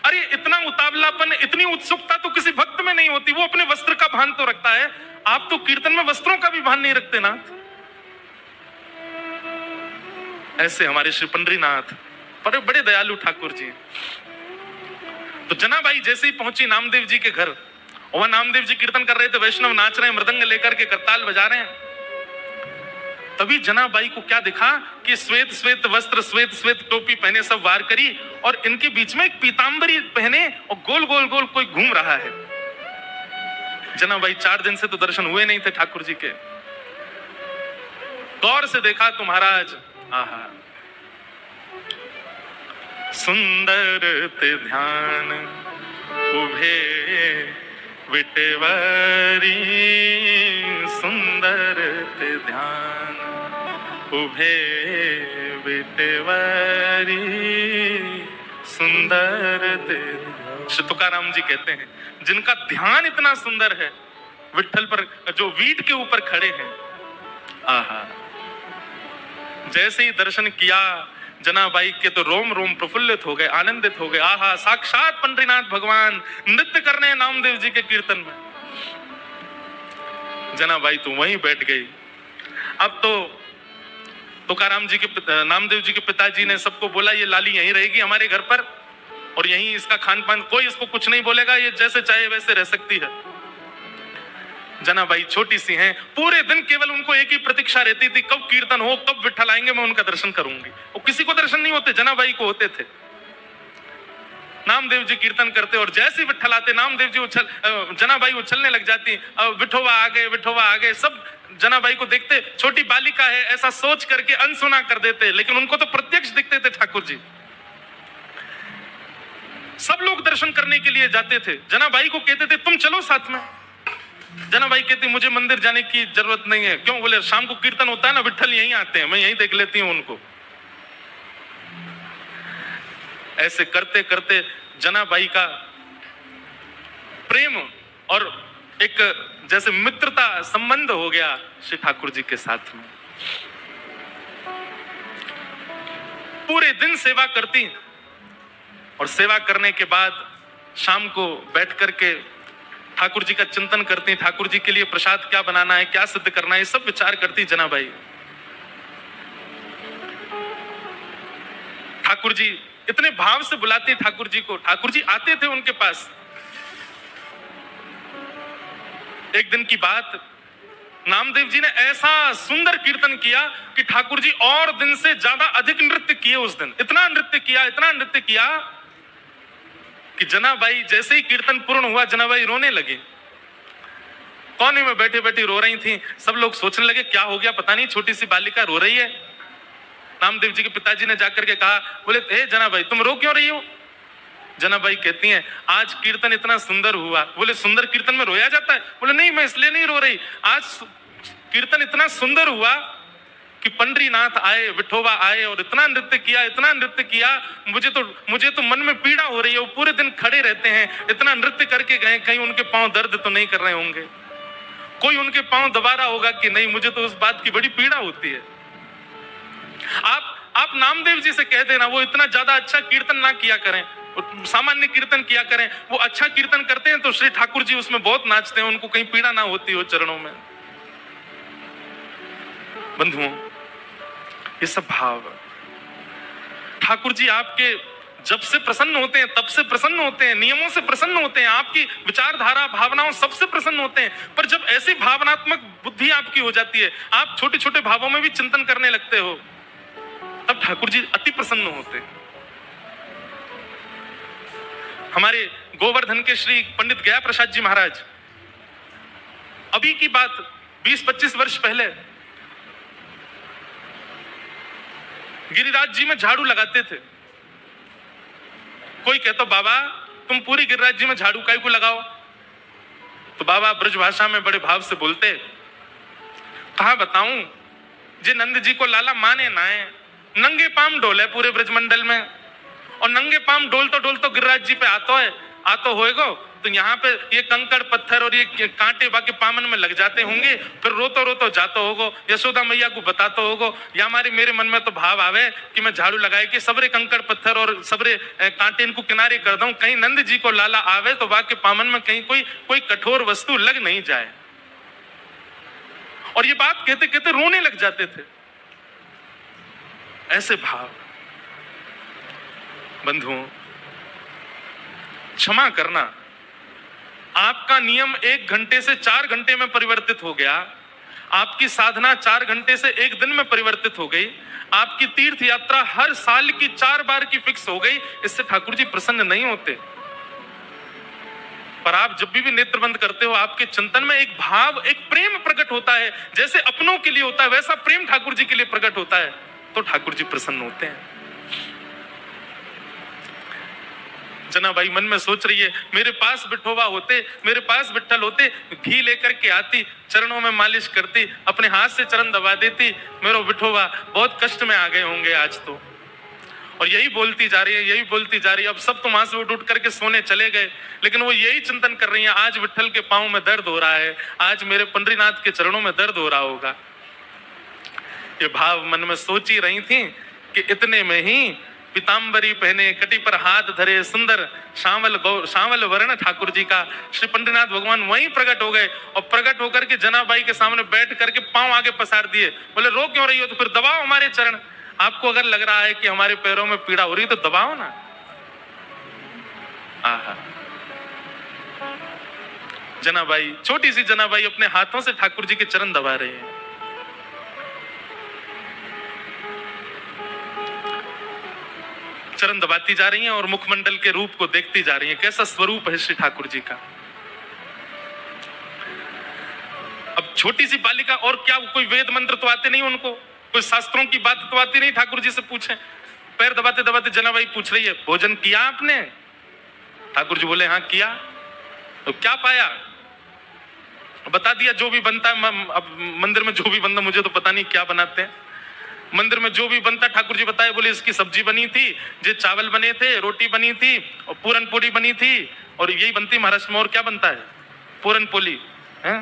अरे इतना उतावलापन, इतनी उत्सुकता तो किसी भक्त में नहीं होती। वो अपने वस्त्र का भान तो रखता है, आप तो कीर्तन में वस्त्रों का भी भान नहीं रखते नाथ। ऐसे हमारे श्री पंडरीनाथ बड़े बड़े दयालु ठाकुर जी। तो जनाबाई जैसे ही पहुंची नामदेव जी के घर, वह नामदेव जी कीर्तन कर रहे थे, वैष्णव नाच रहे हैं, मृदंग लेकर के करताल बजा रहे हैं। तभी जनाबाई को क्या दिखा कि श्वेत श्वेत वस्त्र, श्वेत श्वेत टोपी पहने, सब वार करी और इनके बीच में एक पीतांबरी पहने और गोल गोल गोल कोई घूम रहा है। जनाबाई 4 दिन से तो दर्शन हुए नहीं थे ठाकुर जी के। गौर से देखा तो महाराज, आहा, सुंदर ते ध्यान उभे विटेवरी, सुंदर ते ध्यान उभे विटेवरी, सुंदर ते। श्री तुकाराम जी कहते हैं, जिनका ध्यान इतना सुंदर है, विठ्ठल पर जो वीट के ऊपर खड़े हैं। आहा, जैसे ही दर्शन किया जनाबाई के तो रोम रोम प्रफुल्लित हो गए, आनंदित हो गए। आहा, साक्षात पंडरीनाथ भगवान नृत्य करने हैं नामदेव जी के कीर्तन में। जनाबाई तो वहीं बैठ गई। अब तो तुकाराम जी के, नामदेव जी के पिताजी ने सबको बोला, ये लाली यहीं रहेगी हमारे घर पर और यहीं इसका खान पान, कोई इसको कुछ नहीं बोलेगा, ये जैसे चाहे वैसे रह सकती है। जनाबाई छोटी सी हैं, पूरे दिन केवल उनको एक ही प्रतीक्षा रहती थी, कब कीर्तन हो, कब विठ्ठल आएंगे, मैं उनका दर्शन करूंगी। और किसी को दर्शन नहीं होते, जनाबाई को होते थे। नामदेव जी कीर्तन करते और जैसे विठ्ठल आते, नामदेव जी जनाबाई उछलने लग जाती। विठोबा आ गए, विठोबा आ गए। सब जनाबाई को देखते, छोटी बालिका है ऐसा सोच करके अनसुना कर देते, लेकिन उनको तो प्रत्यक्ष दिखते थे ठाकुर जी। सब लोग दर्शन करने के लिए जाते थे। जनाबाई को कहते थे तुम चलो साथ में। जनाबाई कहती मुझे मंदिर जाने की जरूरत नहीं है। क्यों? बोले शाम को कीर्तन होता है ना, विठ्ठल यहीं आते हैं, मैं यहीं देख लेती हूं उनको। ऐसे करते करते जनाबाई का प्रेम और एक जैसे मित्रता संबंध हो गया श्री ठाकुर जी के साथ में। पूरे दिन सेवा करती और सेवा करने के बाद शाम को बैठ करके ठाकुर जी का चिंतन करती। ठाकुर जी के लिए प्रसाद क्या बनाना है, क्या सिद्ध करना है, सब विचार करती जनाबाई। ठाकुर जी इतने भाव से बुलाते ठाकुर जी को, ठाकुर जी आते थे उनके पास। एक दिन की बात, नामदेव जी ने ऐसा सुंदर कीर्तन किया कि ठाकुर जी और दिन से ज्यादा अधिक नृत्य किए उस दिन। इतना नृत्य किया कि जनाबाई जैसे ही कीर्तन पूर्ण हुआ, जनाबाई रोने लगी। कोने में बैठे बैठी रो रही थी। सब लोग सोचने लगे क्या हो गया, पता नहीं छोटी सी बालिका रो रही है। नामदेव जी के पिताजी ने जाकर के कहा, बोले हे जनाबाई तुम रो क्यों रही हो? जनाबाई कहती हैं आज कीर्तन इतना सुंदर हुआ। बोले सुंदर कीर्तन में रोया जाता है? बोले नहीं, मैं इसलिए नहीं रो रही, आज कीर्तन इतना सुंदर हुआ कि पंडरीनाथ आए, विठोबा आए और इतना नृत्य किया, मुझे तो मन में पीड़ा हो रही है। वो पूरे दिन खड़े रहते हैं, इतना नृत्य करके गए, कहीं उनके पांव दर्द तो नहीं कर रहे होंगे, कोई उनके पांव दबा रहा होगा कि नहीं, मुझे तो उस बात की बड़ी पीड़ा होती है। आप नामदेव जी से कह देना वो इतना ज्यादा अच्छा कीर्तन ना किया करें, सामान्य कीर्तन किया करें। वो अच्छा कीर्तन करते हैं तो श्री ठाकुर जी उसमें बहुत नाचते हैं, उनको कहीं पीड़ा ना होती हो चरणों में। बंधुओं, ये सब भाव ठाकुर जी आपके जब से प्रसन्न होते हैं तब से प्रसन्न होते हैं, नियमों से प्रसन्न होते हैं, आपकी विचारधारा भावनाओं सबसे प्रसन्न होते हैं। पर जब ऐसी भावनात्मक बुद्धि आपकी हो जाती है, आप छोटे छोटे भावों में भी चिंतन करने लगते हो, तब ठाकुर जी अति प्रसन्न होते हैं। हमारे गोवर्धन के श्री पंडित गया प्रसाद जी महाराज, अभी की बात 20-25 वर्ष पहले गिरिराज जी में झाड़ू लगाते थे। कोई कहता बाबा तुम पूरी गिरिराज जी में झाड़ू काहे को लगाओ? तो बाबा ब्रज भाषा में बड़े भाव से बोलते, कहा बताऊं, जे नंद जी को लाला माने ना है, नंगे पाम डोले पूरे ब्रजमंडल में, और नंगे पाम डोल तो गिरिराज जी पे आतो होएगो, तो यहाँ पे ये कंकड़ पत्थर और ये कांटे बाकी पामन में लग जाते होंगे, फिर रोतो जातो होगो, यशोदा मैया को बताते होगो, या मेरे मन में तो भाव आवे कि मैं झाड़ू लगाए कि सबरे कंकड़ पत्थर और सबरे कांटे इनको किनारे कर दूं, कहीं नंद जी को लाला आवे तो बाकी पामन में कहीं कोई कठोर वस्तु लग नहीं जाए। और ये बात कहते कहते रोने लग जाते थे। ऐसे भाव। बंधुओं, क्षमा करना, आपका नियम 1 घंटे से 4 घंटे में परिवर्तित हो गया, आपकी साधना 4 घंटे से 1 दिन में परिवर्तित हो गई, आपकी तीर्थ यात्रा हर साल की 4 बार की फिक्स हो गई, इससे ठाकुर जी प्रसन्न नहीं होते। पर आप जब भी नेत्र बंद करते हो, आपके चिंतन में एक भाव, एक प्रेम प्रकट होता है, जैसे अपनों के लिए होता है वैसा प्रेम ठाकुर जी के लिए प्रकट होता है, तो ठाकुर जी प्रसन्न होते हैं। जनाबाई मन में सोच रही है, मेरे पास बिठोवा होते, मेरे पास बिट्ठल होते, घी लेकर के आती, चरणों में मालिश करती, अपने हाथ से चरण दबा देती, मेरा बिठोवा बहुत कष्ट में आ गए होंगे आज तो। और यही बोलती जा रही है, यही बोलती जा रही है। अब सब तो वहां से उठ करके सोने चले गए, लेकिन वो यही चिंतन कर रही है, आज विट्ठल के पांव में दर्द हो रहा है, आज मेरे पंडरीनाथ के चरणों में दर्द हो रहा होगा। ये भाव मन में सोच ही रही थी कि इतने में ही पीताम्बरी पहने, कटी पर हाथ धरे, सुंदर सांवल वर्ण ठाकुर जी का श्री पंडरीनाथ भगवान वहीं प्रकट हो गए, और प्रकट होकर के जनाबाई के सामने बैठ करके पांव आगे पसार दिए। बोले रो क्यों रही हो? तो फिर दबाओ हमारे चरण। आपको अगर लग रहा है कि हमारे पैरों में पीड़ा हो रही है तो दबाओ ना। आहा, जनाबाई, छोटी सी जनाबाई अपने हाथों से ठाकुर जी के चरण दबा रहे हैं। चरण दबाती जा रही हैं और मुखमंडल के रूप को देखती जा रही हैं, कैसा स्वरूप है श्री ठाकुर जी का। अब छोटी सी बालिका, और क्या कोई वेद मंत्र तो आते नहीं उनको, कोई शास्त्रों की बात तो आती नहीं, ठाकुर जी से पूछे। पैर दबाते दबाते जनाबाई पूछ रही है, भोजन किया आपने? ठाकुर जी बोले हाँ किया। तो क्या पाया? बता दिया जो भी बनता है। अब मंदिर में जो भी बनता, मुझे तो पता नहीं क्या बनाते हैं, मंदिर में जो भी बनता ठाकुर जी बताए। बोले इसकी सब्जी बनी थी, जे चावल बने थे, रोटी बनी थी, और पूरन पोली बनी थी, और यही बनती महाराष्ट्र में। और क्या बनता है? पूरन पोली है।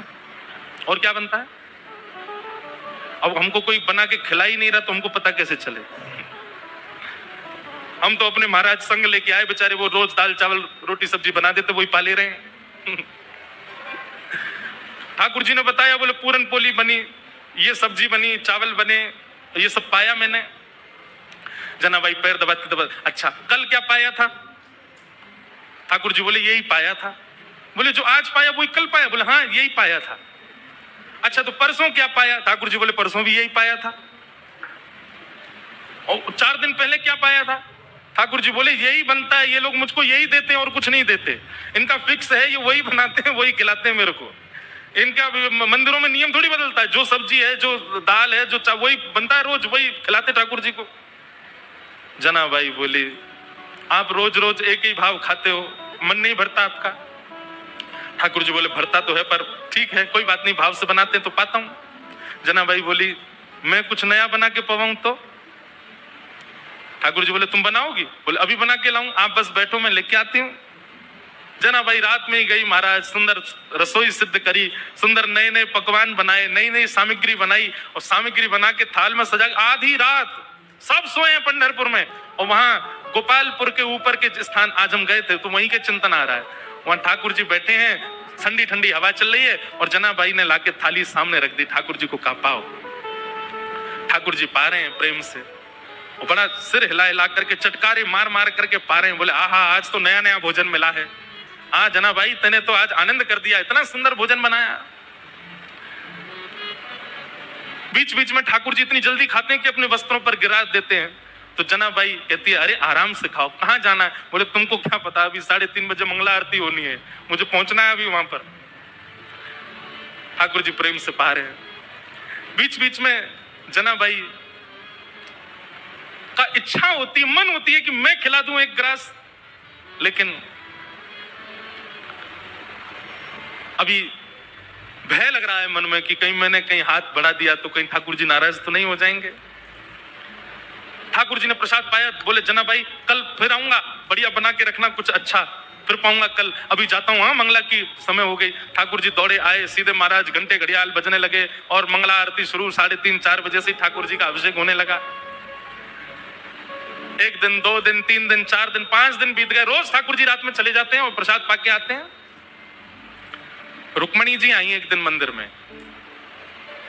और क्या बनता है? अब हमको कोई बना के खिला ही नहीं रहा तो हमको पता कैसे चले? हम तो अपने महाराज संग लेके आए, बेचारे वो रोज दाल चावल रोटी सब्जी बना देते, वही पाले रहे हैं। ठाकुर जी ने बताया, बोले पूरन पोली बनी, ये सब्जी बनी, चावल बने, ये सब पाया मैंने। जनाबाई पैर दबाते दबाते, अच्छा कल क्या पाया था? ठाकुर जी बोले यही पाया था। बोले जो आज पाया वही कल पाया? बोले हाँ यही पाया था। अच्छा तो परसों क्या पाया? ठाकुर जी बोले परसों भी यही पाया था। और 4 दिन पहले क्या पाया था? ठाकुर जी बोले यही बनता है, ये लोग मुझको यही देते हैं और कुछ नहीं देते, इनका फिक्स है, ये वही बनाते हैं वही खिलाते हैं मेरे को। इनका मंदिरों में नियम थोड़ी बदलता है, जो सब्जी है, जो दाल है, जो वही बनता है, रोज वही खिलाते ठाकुर जी को। जनाबाई बोली आप रोज रोज एक ही भाव खाते हो, मन नहीं भरता आपका? ठाकुर जी बोले भरता तो है, पर ठीक है कोई बात नहीं, भाव से बनाते हैं तो पाता हूं। जनाबाई बोली मैं कुछ नया बना के पवाऊं तो? ठाकुर जी बोले तुम बनाओगी? बोले अभी बना के लाऊं, आप बस बैठो मैं लेके आती हूँ। जनाबाई रात में ही गई, महाराज सुंदर रसोई सिद्ध करी, सुंदर नए नए पकवान बनाए, नई नई सामग्री बनाई, और सामग्री बना के थाल में सजा। आधी रात सब सोए हैं पंढरपुर में, और वहां गोपालपुर के ऊपर के स्थान आज हम गए थे तो वहीं के चिंतन आ रहा है, वहां ठाकुर जी बैठे हैं, ठंडी ठंडी हवा चल रही है, और जनाबाई ने लाके थाली सामने रख दी, ठाकुर जी को कहा पाओ। ठाकुर जी पा रहे हैं प्रेम से, वो बड़ा सिर हिला हिला करके चटकारे मार मार करके पा रहे हैं। बोले आहा, आज तो नया नया भोजन मिला है। हाँ जना भाई, तने तो आज आनंद कर दिया, इतना सुंदर भोजन बनाया। बीच बीच में ठाकुर जी इतनी जल्दी खाते हैं कि अपने वस्त्रों पर गिरा देते हैं। तो जना भाई कहती है, अरे आराम से खाओ, कहाँ जाना है? बोले तुमको क्या पता, अभी 3:30 बजे मंगला आरती होनी है, मुझे पहुंचना है अभी वहां पर। ठाकुर जी प्रेम से पा रहे हैं। बीच बीच में जना भाई का इच्छा होती है, मन होती है कि मैं खिला दूं एक ग्रास, लेकिन अभी भय लग रहा है मन में कि कहीं मैंने कहीं हाथ बढ़ा दिया तो कहीं ठाकुर जी नाराज तो नहीं हो जाएंगे। ठाकुर जी ने प्रसाद पाया, बोले जना भाई कल फिर आऊंगा, बढ़िया बना के रखना कुछ अच्छा, फिर पाऊंगा कल, अभी जाता हूं। हाँ, मंगला की समय हो गई। ठाकुर जी दौड़े आए, सीधे महाराज घंटे घड़ियाल बजने लगे और मंगला आरती शुरू। 3:30-4 बजे से ठाकुर जी का अभिषेक होने लगा। 1 दिन, 2 दिन, 3 दिन, 4 दिन, 5 दिन बीत गए। रोज ठाकुर जी रात में चले जाते हैं और प्रसाद पाके आते हैं। रुक्मणी जी आई एक दिन मंदिर में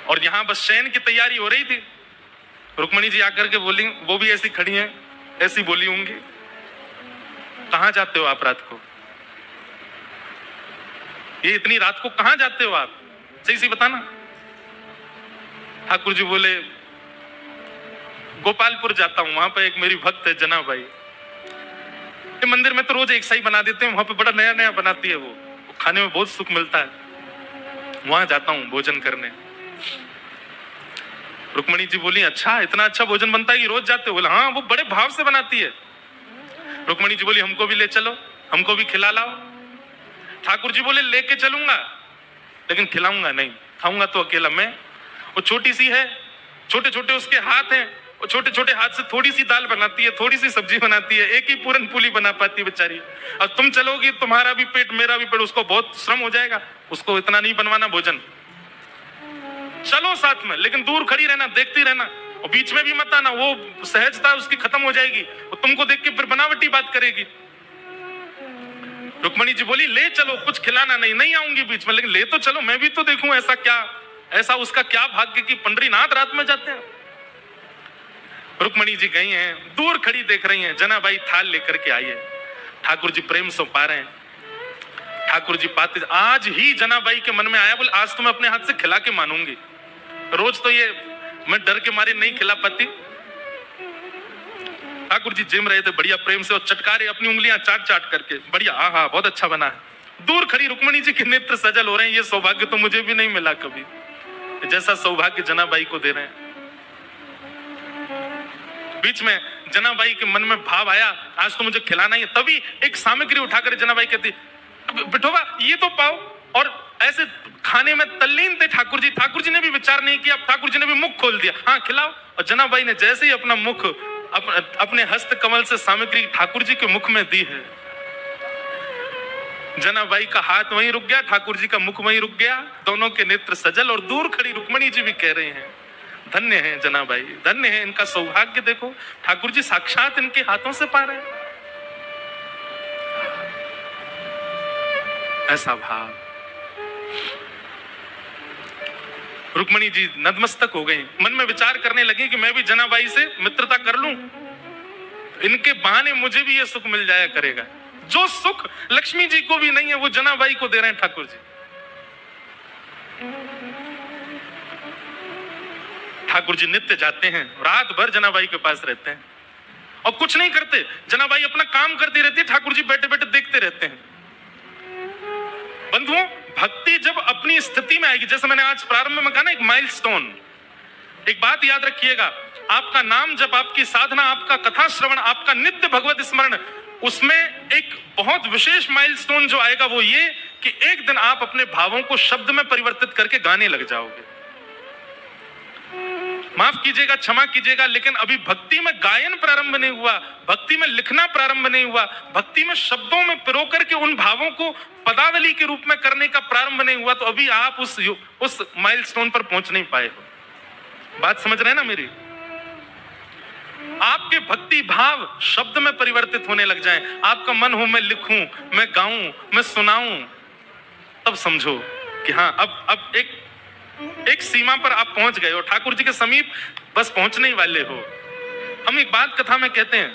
और यहां बस शयन की तैयारी हो रही थी। रुक्मणी जी आकर के बोली, वो भी ऐसी खड़ी हैं, ऐसी बोली होंगी, कहां जाते हो आप रात को? ये इतनी रात को कहां जाते हो आप, सही सी बताना। ठाकुर जी बोले, गोपालपुर जाता हूं, वहां पर एक मेरी भक्त है जना भाई, ये मंदिर में तो रोज एक सा बनाते हैं, वहां पे बड़ा नया नया बनाती है, वो खाने में बहुत सुख मिलता है, वहां जाता हूं भोजन करने। रुक्मणी जी बोली, अच्छा इतना अच्छा भोजन बनता है कि रोज जाते हो? बोला हाँ, वो बड़े भाव से बनाती है। रुक्मणी जी बोली, हमको भी ले चलो, हमको भी खिला लाओ। ठाकुर जी बोले, लेके चलूंगा लेकिन खिलाऊंगा नहीं, खाऊंगा तो अकेला मैं। वो छोटी सी है, छोटे छोटे उसके हाथ हैं, वो छोटे छोटे हाथ से थोड़ी सी दाल बनाती है, थोड़ी सी सब्जी बनाती है, एक ही पूरन पूली बना पाती है बेचारी। अब तुम चलोगी, तुम्हारा भी पेट मेरा भी पेट, उसको बहुत श्रम हो जाएगा, उसको इतना नहीं बनवाना भोजन। चलो साथ में, लेकिन दूर खड़ी रहना, देखती रहना, और बीच में भी मत आना, वो सहजता उसकी खत्म हो जाएगी, वो तुमको देख के फिर बनावटी बात करेगी। रुक्मणी जी बोली, ले चलो, कुछ खिलाना नहीं, नहीं आऊंगी बीच में, लेकिन ले तो चलो, मैं भी तो देखूं ऐसा क्या, ऐसा उसका क्या भाग्य कि पंडरीनाथ रात में जाते हैं। रुक्मणी जी गई हैं, दूर खड़ी देख रही हैं, जना बाई थाल लेकर के आई है। ठाकुर जी प्रेम से पा रहे हैं। ठाकुर जी पाते, आज ही जनाबाई के मन में आया, बोले आज तो मैं अपने हाथ से खिला के मानूंगी, रोज तो ये मैं डर के मारे नहीं खिला पाती। ठाकुर जी जिम रहे थे बढ़िया प्रेम से, और चटकारे अपनी उंगलियां चाट चाट करके, बढ़िया, हाँ बहुत अच्छा बना है। दूर खड़ी रुक्मणी जी के नेत्र सजल हो रहे हैं, ये सौभाग्य तो मुझे भी नहीं मिला कभी, जैसा सौभाग्य जनाबाई को दे रहे हैं। बीच में जनाबाई के मन में भाव आया, आज तो मुझे खिलाना ही है। तभी एक सामग्री उठाकर जनाबाई कहती, बिठोबा ये तो पाओ, और ऐसे खाने में तल्लीन थे ठाकुर जी। ठाकुर जी ने भी विचार नहीं किया, ठाकुर जी ने भी मुख खोल दिया, हाँ खिलाओ। और जनाबाई ने जैसे ही अपना मुख अपने हस्त कमल से सामग्री ठाकुर जी के मुख में दी है, जनाबाई का हाथ वहीं रुक गया, ठाकुर जी का मुख वहीं रुक गया, दोनों के नेत्र सजल। और दूर खड़ी रुक्मणी जी भी कह रहे हैं, धन्य है जनाबाई, धन्य है, इनका सौभाग्य देखो, ठाकुर जी साक्षात इनके हाथों से पा रहे हैं। ऐसा भाव। रुक्मणी जी नतमस्तक हो गई, मन में विचार करने लगी कि मैं भी जनाबाई से मित्रता कर लूं, इनके बहाने मुझे भी ये सुख मिल जाया करेगा। जो सुख लक्ष्मी जी को भी नहीं है, वो जनाबाई को दे रहे हैं ठाकुर जी। ठाकुर जी नित्य जाते हैं, रात भर जनाबाई के पास रहते हैं और कुछ नहीं करते। जनाबाई अपना काम करती रहती है, ठाकुर जी बैठे बैठे देखते रहते हैं। बंधुओं, भक्ति जब अपनी स्थिति में आएगी, जैसे मैंने आज प्रारंभ में कहा ना, एक माइलस्टोन, एक बात याद रखिएगा, आपका नाम जब, आपकी साधना, आपका कथा श्रवण, आपका नित्य भगवत स्मरण, उसमें एक बहुत विशेष माइलस्टोन जो आएगा वो ये कि एक दिन आप अपने भावों को शब्द में परिवर्तित करके गाने लग जाओगे। माफ कीजिएगा, क्षमा कीजिएगा, लेकिन अभी भक्ति में गायन प्रारंभ नहीं हुआ, भक्ति में लिखना प्रारंभ नहीं हुआ, भक्ति में शब्दों में पिरो करके उन भावों को पदावली के रूप में करने का प्रारंभ नहीं हुआ, तो अभी आप उस माइलस्टोन पर पहुंच नहीं पाए हो। बात समझ रहे हैं ना मेरी? आपके भक्ति भाव शब्द में परिवर्तित होने लग जाएं, आपका मन हो मैं लिखूं, मैं गाऊं, मैं सुनाऊं, तब समझो कि हाँ अब एक सीमा पर आप पहुंच गए हो, ठाकुर जी के समीप बस पहुंचने ही वाले हो। हम एक बात कथा में कहते हैं,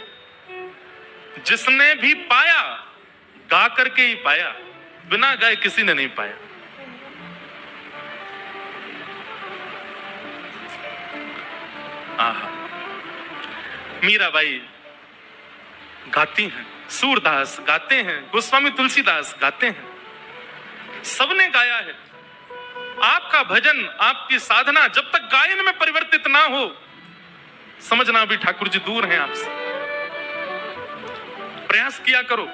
जिसने भी पाया गा करके ही पाया, बिना गाए किसी ने नहीं पाया। आहा, मीराबाई गाती हैं, सूरदास गाते हैं, गोस्वामी तुलसीदास गाते हैं, सबने गाया है। आपका भजन, आपकी साधना जब तक गायन में परिवर्तित ना हो, समझना अभी ठाकुर जी दूर हैं आपसे। प्रयास किया करो,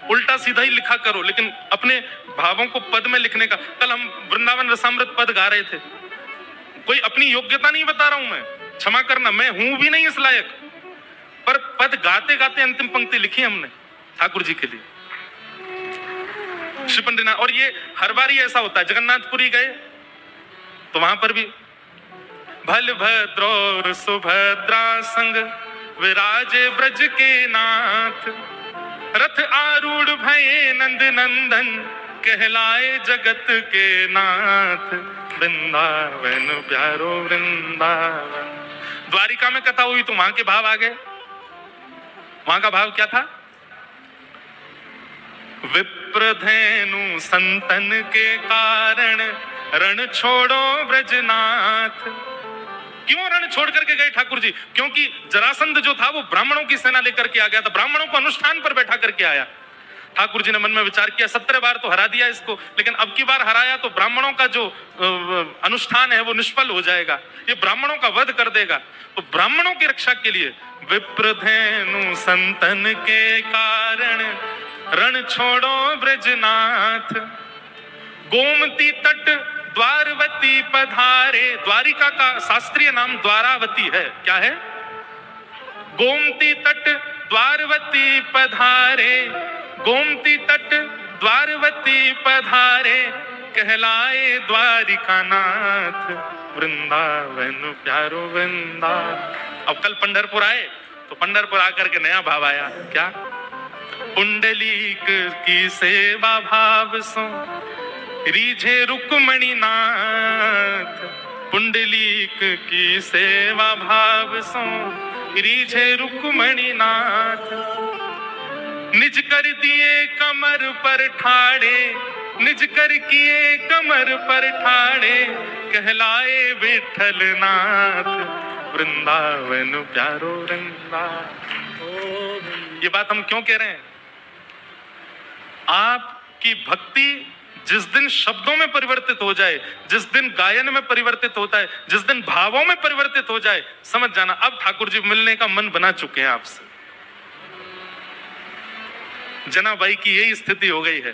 उल्टा सीधा ही लिखा करो, लेकिन अपने भावों को पद में लिखने का। कल हम वृंदावन रसामृत पद गा रहे थे, कोई अपनी योग्यता नहीं बता रहा हूं मैं, क्षमा करना, मैं हूं भी नहीं इस लायक, पर पद गाते गाते अंतिम पंक्ति लिखी हमने ठाकुर जी के लिए, श्री पंडितनाथ। और ये हर बार ही ऐसा होता है। जगन्नाथपुरी गए तो वहां पर भी बलभद्र और सुभद्रा संग विराजे ब्रज के नाथ, रथ आरूढ़ भये नंद नंदन, कहलाए जगत के नाथ, वृंदावन प्यारो वृंदावन। द्वारिका में कथा हुई तो वहां के भाव आ गए। वहां का भाव क्या था? विप्रधेनु संतन के कारण रण छोड़ो ब्रजनाथ। क्यों रण छोड़ करके गए ठाकुर जी? क्योंकि जरासंध जो था वो ब्राह्मणों की सेना लेकर के आ गया था, ब्राह्मणों को अनुष्ठान पर बैठा करके आया। ठाकुर जी ने मन में विचार किया, 17 बार तो हरा दिया इसको, लेकिन अब की बार हराया तो ब्राह्मणों का जो अनुष्ठान है वो निष्फल हो जाएगा, ये ब्राह्मणों का वध कर देगा। तो ब्राह्मणों की रक्षा के लिए विप्रधेनु संतन के कारण रण छोड़ो ब्रजनाथ, गोमती तट द्वारवती पधारे। द्वारिका का शास्त्रीय नाम द्वारावती है। क्या है? गोमती तट द्वारवती पधारे, गोमती तट द्वारवती पधारे, कहलाए द्वारिका नाथ, वृंदावन प्यारो वृंदावन। अब कल पंढरपुर आए तो पंढरपुर आकर के नया भाव आया। क्या? पुंडलीक की सेवा भाव सो रीझे रुक्मणी नाथ, पुंडलीक की सेवा भाव सो रीझे रुक्मणी नाथ, निज कर दिए कमर पर ठाड़े, निज कर किए कमर पर ठाड़े, कहलाए विठल नाथ, वृंदावन प्यारो वृंदावन। ये बात हम क्यों कह रहे हैं? आपकी भक्ति जिस दिन शब्दों में परिवर्तित हो जाए, जिस दिन गायन में परिवर्तित होता है, जिस दिन भावों में परिवर्तित हो जाए, समझ जाना अब ठाकुर जी मिलने का मन बना चुके हैं आपसे। जनाबाई की यही स्थिति हो गई है।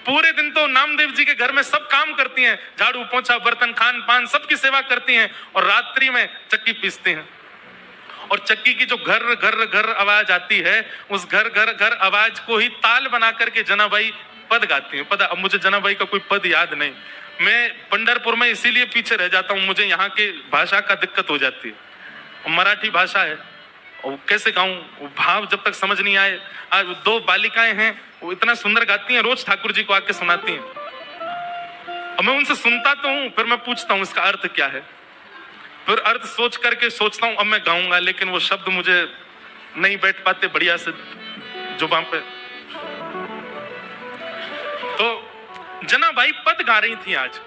पूरे दिन तो नामदेव जी के घर में सब काम करती हैं, झाड़ू पोंछा बर्तन खान पान सबकी सेवा करती हैं, और रात्रि में चक्की पीसती हैं। और चक्की की जो घर घर घर आवाज आती है, उस घर घर घर आवाज को ही ताल बना करके जनाबाई पद गाती हैं। पता, अब मुझे जनाबाई का कोई पद याद नहीं, मैं पंढरपुर में इसीलिए पीछे रह जाता हूँ, मुझे यहाँ की भाषा का दिक्कत हो जाती है। मराठी भाषा है, और कैसे गाऊं, भाव जब तक समझ नहीं आए। आज 2 बालिकाएं हैं, वो इतना सुंदर गाती हैं, रोज ठाकुर जी को आके सुनाती हैं, और मैं उनसे सुनता तो हूं, फिर मैं पूछता हूं इसका अर्थ क्या है, फिर अर्थ सोच करके सोचता हूं अब मैं गाऊंगा, लेकिन वो शब्द मुझे नहीं बैठ पाते बढ़िया से जुबान पे। तो जनाबाई पद गा रही थी आज,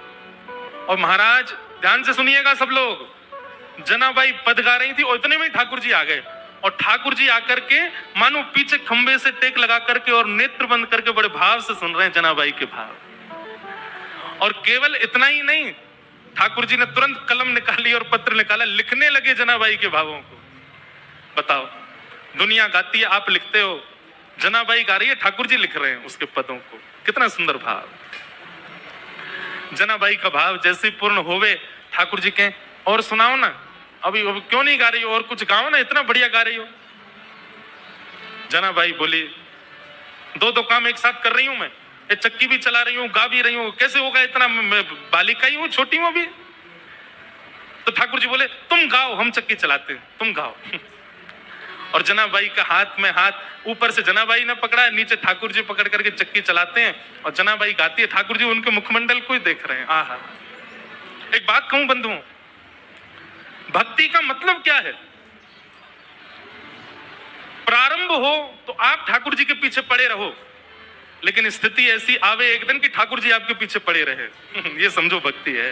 और महाराज ध्यान से सुनिएगा सब लोग, जनाबाई पद गा रही थी और इतने में ठाकुर जी आ गए। और ठाकुर जी आकर के मानो पीछे खंबे से टेक लगा करके और नेत्र बंद करके बड़े भाव से सुन रहे हैं जनाबाई के भाव। और केवल इतना ही नहीं, ठाकुर जी ने तुरंत कलम निकाली और पत्र निकाला, लिखने लगे जनाबाई के भावों को। बताओ, दुनिया गाती है, आप लिखते हो, जनाबाई गा रही है, ठाकुर जी लिख रहे हैं उसके पदों को। कितना सुंदर भाव। जनाबाई का भाव जैसे पूर्ण होवे, ठाकुर जी के और सुनाओ ना, अभी क्यों नहीं गा रही हो, और कुछ गाओ ना, इतना बढ़िया गा रही हो। जनाबाई बोली, 2 काम एक साथ कर रही हूं मैं, ये चक्की भी चला रही हूँ, गा भी रही हूँ, कैसे होगा इतना, मैं बालिका ही हूँ, छोटी हूँ अभी। तो ठाकुर जी बोले, तुम गाओ, हम चक्की चलाते हैं, तुम गाओ। और जनाबाई का हाथ में हाथ, ऊपर से जनाबाई ने पकड़ा, नीचे ठाकुर जी पकड़ करके चक्की चलाते हैं, और जनाबाई गाती है, ठाकुर जी उनके मुखमंडल को ही देख रहे हैं। आहा, एक बात कहूं बंधुओं, भक्ति का मतलब क्या है? प्रारंभ हो तो आप ठाकुर जी के पीछे पड़े रहो, लेकिन स्थिति ऐसी आवे एक दिन कि ठाकुर जी आपके पीछे पड़े रहे। ये समझो भक्ति है।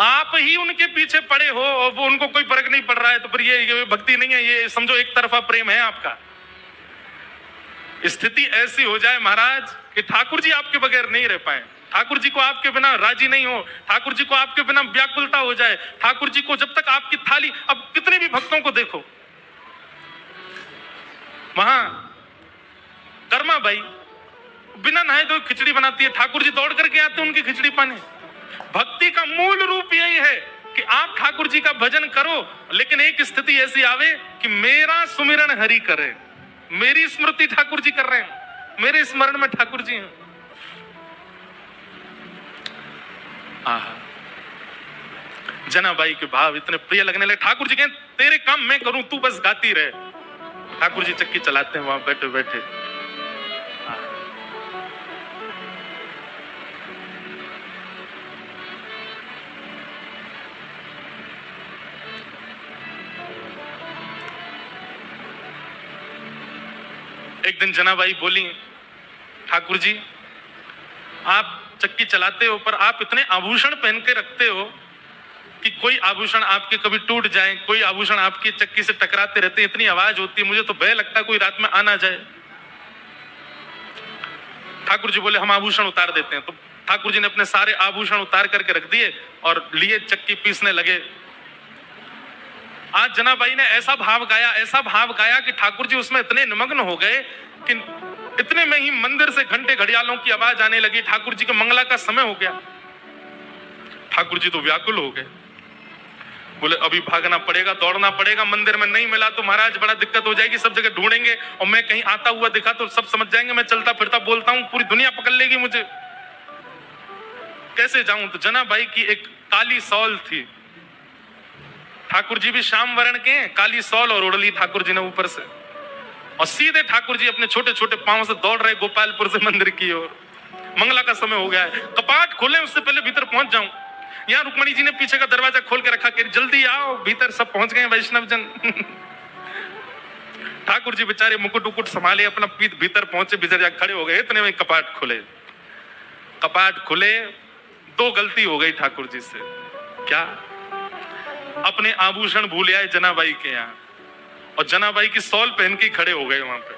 आप ही उनके पीछे पड़े हो और वो उनको कोई फर्क नहीं पड़ रहा है, तो फिर ये भक्ति नहीं है, ये समझो एक तरफा प्रेम है आपका। स्थिति ऐसी हो जाए महाराज कि ठाकुर जी आपके बगैर नहीं रह पाए, ठाकुर जी को आपके बिना राजी नहीं हो, ठाकुर जी को आपके बिना व्याकुलता हो जाए, ठाकुर जी को जब तक आपकी थाली, अब कितने भी भक्तों को देखो, वहां कर्मा बाई बिना नहाए धोए खिचड़ी बनाती है, ठाकुर जी दौड़ करके आते हैं उनकी खिचड़ी पाने। भक्ति का मूल रूप यही है कि आप ठाकुर जी का भजन करो, लेकिन एक स्थिति ऐसी आवे कि मेरा सुमिरन हरि करे, मेरी स्मृति ठाकुर जी कर रहे हैं, मेरे स्मरण में ठाकुर जी हैं। जनाबाई के भाव इतने प्रिय लगने लगे। ठाकुर जी कहें तेरे काम मैं करूं, तू बस गाती रहे। ठाकुर जी चक्की चलाते हैं वहां बैठे बैठे। एक दिन जनाबाई बोली, ठाकुर जी आप चक्की चलाते हो पर आप इतने आभूषण पहन के रखते हो कि कोई आभूषण आपके कभी टूट जाए, कोई आभूषण आपकी चक्की से टकराते रहते, इतनी आवाज होती है, मुझे तो भय लगता है कोई रात में आ ना जाए। ठाकुर जी बोले हम आभूषण उतार देते हैं। तो ठाकुर जी ने अपने सारे आभूषण उतार करके रख दिए और लिए चक्की पीसने लगे। आज जनाबाई ने ऐसा भाव गाया कि ठाकुर जी उसमें इतने निमग्न हो गए कि इतने में ही मंदिर से घंटे घड़ियालों की आवाज आने लगी। ठाकुर जी के मंगला का समय हो गया। ठाकुर जी तो व्याकुल हो गए, बोले अभी भागना पड़ेगा, दौड़ना पड़ेगा, मंदिर में नहीं मिला तो महाराज बड़ा दिक्कत हो जाएगी, सब जगह ढूंढेंगे और मैं कहीं आता हुआ दिखा तो सब समझ जाएंगे मैं चलता फिरता बोलता हूं, पूरी दुनिया पकड़ लेगी मुझे, कैसे जाऊं। तो जनाबाई की एक काली सौल थी, ठाकुर जी भी श्याम वर्ण के, काली सौल और ओढ़ ली ठाकुर जी ने ऊपर से, और सीधे ठाकुर जी अपने छोटे छोटे पांव से दौड़ रहे गोपालपुर से मंदिर की ओर। मंगला का समय हो गया है, कपाट खोले उससे पहले भीतर पहुंच जाऊं। यहाँ रुक्मणी जी ने पीछे का दरवाजा खोल के रखा कि जल्दी आओ, भीतर सब पहुंच गए वैष्णव जन। ठाकुर जी बेचारे मुकुट उकुट संभाले, अपना भीतर पहुंचे, भीतर जाकर खड़े हो गए। इतने में कपाट खुले। दो गलती हो गई ठाकुर जी से। क्या? अपने आभूषण भूल आए जनाबाई के यहाँ, और जनाबाई की सौल पहन के खड़े हो गए वहां पे।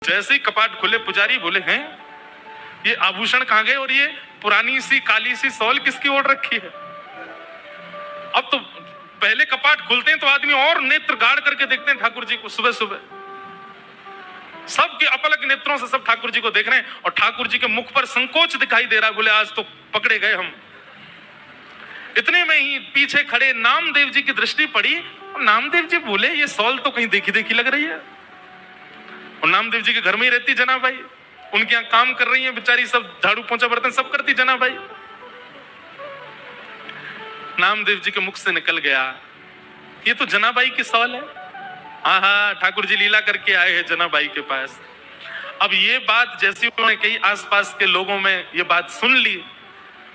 जैसे ही कपाट खुले, पुजारी बोले हैं ये आभूषण कहां गए, और ये पुरानी सी काली सी सौल किसकी ओढ़ रखी है। अब तो पहले कपाट खुलते हैं तो आदमी और नेत्र गाड़ करके देखते हैं ठाकुर जी को। सुबह सुबह सबके अपलक नेत्रों से सब ठाकुर जी को देख रहे हैं, और ठाकुर जी के मुख पर संकोच दिखाई दे रहा है। बोले आज तो पकड़े गए हम। इतने में ही पीछे खड़े नामदेव जी की दृष्टि पड़ी, और नामदेव जी बोले ये सौल तो कहीं देखी देखी लग रही है। और नामदेव जी के घर में ही रहती जनाबाई, उनके यहाँ काम कर रही है बेचारी, सब झाड़ू पोंछा बर्तन सब करती जनाबाई। नामदेव जी के मुख से निकल गया ये तो जनाबाई की सौल है। हाँ, ठाकुर जी लीला करके आए हैं जनाबाई के पास। अब ये बात जैसी उन्होंने कही, आसपास के लोगों में ये बात सुन ली,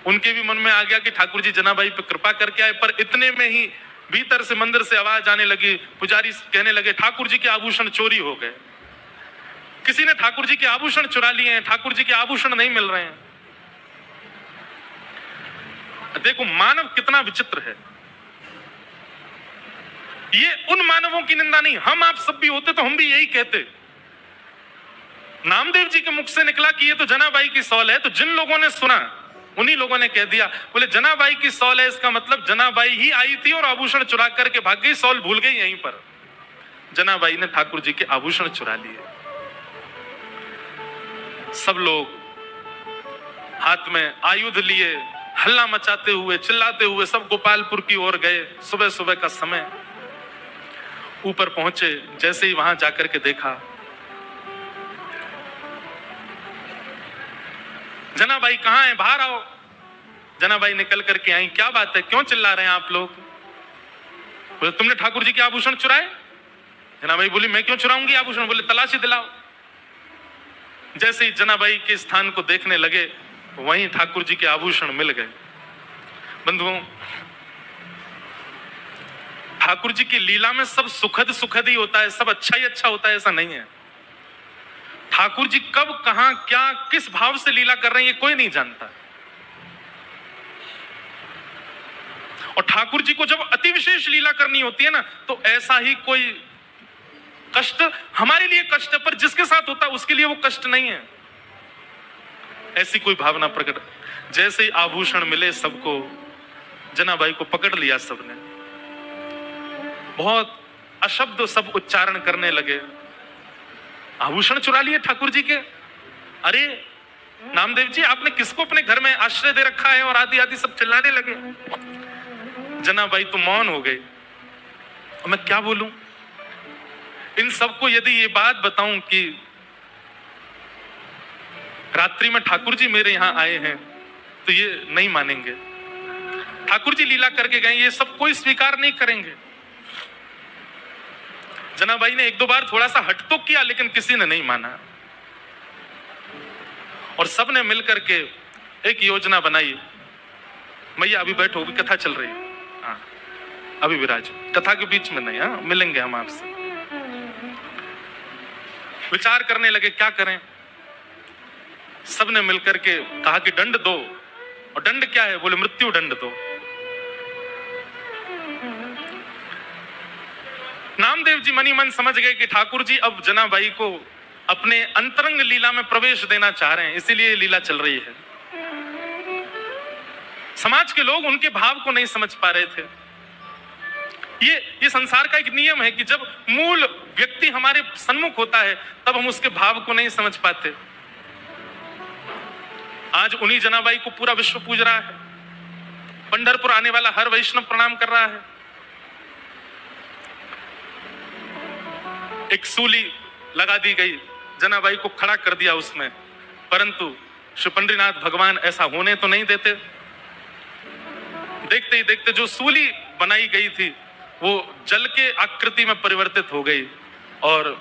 उनके भी मन में आ गया कि ठाकुर जी जनाबाई पे कृपा करके आए। पर इतने में ही भीतर से मंदिर से आवाज आने लगी, पुजारी कहने लगे ठाकुर जी के आभूषण चोरी हो गए, किसी ने ठाकुर जी के आभूषण चुरा लिए हैं, ठाकुर जी के आभूषण नहीं मिल रहे हैं। देखो मानव कितना विचित्र है। ये उन मानवों की निंदा नहीं, हम आप सब भी होते तो हम भी यही कहते। नामदेव जी के मुख से निकला कि ये तो जनाबाई की सौल है, तो जिन लोगों ने सुना उन्हीं लोगों ने कह दिया, बोले जनाबाई की सौल है, इसका मतलब जनाबाई ही आई थी और आभूषण चुरा करके भाग गई, सौल भूल गई यहीं पर। जनाबाई ने ठाकुर जी के आभूषण चुरा लिए। सब लोग हाथ में आयुध लिए, हल्ला मचाते हुए, चिल्लाते हुए सब गोपालपुर की ओर गए। सुबह सुबह का समय, ऊपर पहुंचे, जैसे ही वहां जाकर के देखा, जनाबाई कहां है, बाहर आओ। जनाबाई निकल करके आई, क्या बात है, क्यों चिल्ला रहे हैं आप लोग? बोले तुमने ठाकुर जी के आभूषण चुराए? जनाबाई बोली मैं क्यों चुराऊंगी आभूषण? बोले तलाशी दिलाओ। जैसे ही जनाबाई के स्थान को देखने लगे, वहीं ठाकुर जी के आभूषण मिल गए। बंधुओं, ठाकुर जी की लीला में सब सुखद सुखद ही होता है, सब अच्छा ही अच्छा होता है, ऐसा नहीं है। ठाकुर जी कब कहां क्या किस भाव से लीला कर रहे हैं ये कोई नहीं जानता। और ठाकुर जी को जब अति विशेष लीला करनी होती है ना, तो ऐसा ही कोई कष्ट हमारे लिए कष्ट है, पर जिसके साथ होता है उसके लिए वो कष्ट नहीं है। ऐसी कोई भावना प्रकट, जैसे ही आभूषण मिले सबको, जनाबाई को पकड़ लिया सबने, बहुत अशब्द सब उच्चारण करने लगे। आभूषण चुरा लिए ठाकुर जी के। अरे नामदेव जी, आपने किसको अपने घर में आश्रय दे रखा है? और आदि आदि सब चिल्लाने लगे। जनाबाई तो मौन हो गई। मैं क्या बोलूं इन सबको? यदि ये बात बताऊं कि रात्रि में ठाकुर जी मेरे यहां आए हैं, तो ये नहीं मानेंगे। ठाकुर जी लीला करके गए, ये सब कोई स्वीकार नहीं करेंगे। जनाबाई ने एक दो बार थोड़ा सा हट तो किया, लेकिन किसी ने नहीं माना। और सबने मिलकर के एक योजना बनाई। मैया अभी बैठो, अभी कथा चल रही है। हाँ, अभी विराज, कथा के बीच में नहीं। हाँ, मिलेंगे हम आपसे। विचार करने लगे क्या करें। सबने मिलकर के कहा कि दंड दो। और दंड क्या है? बोले मृत्यु दंड दो। नामदेव जी मनी मन समझ गए कि ठाकुर जी अब जनाबाई को अपने अंतरंग लीला में प्रवेश देना चाह रहे हैं, इसीलिए लीला चल रही है। समाज के लोग उनके भाव को नहीं समझ पा रहे थे। ये संसार का एक नियम है कि जब मूल व्यक्ति हमारे सन्मुख होता है, तब हम उसके भाव को नहीं समझ पाते। आज उन्हीं जनाबाई को पूरा विश्व पूज रहा है। पंढरपुर आने वाला हर वैष्णव प्रणाम कर रहा है। एक सूली लगा दी गई, जनाबाई को खड़ा कर दिया उसमें, परंतु श्री पंडरीनाथ भगवान ऐसा होने तो नहीं देते। देखते ही देखते जो सूली बनाई गई थी वो जल के आकृति में परिवर्तित हो गई और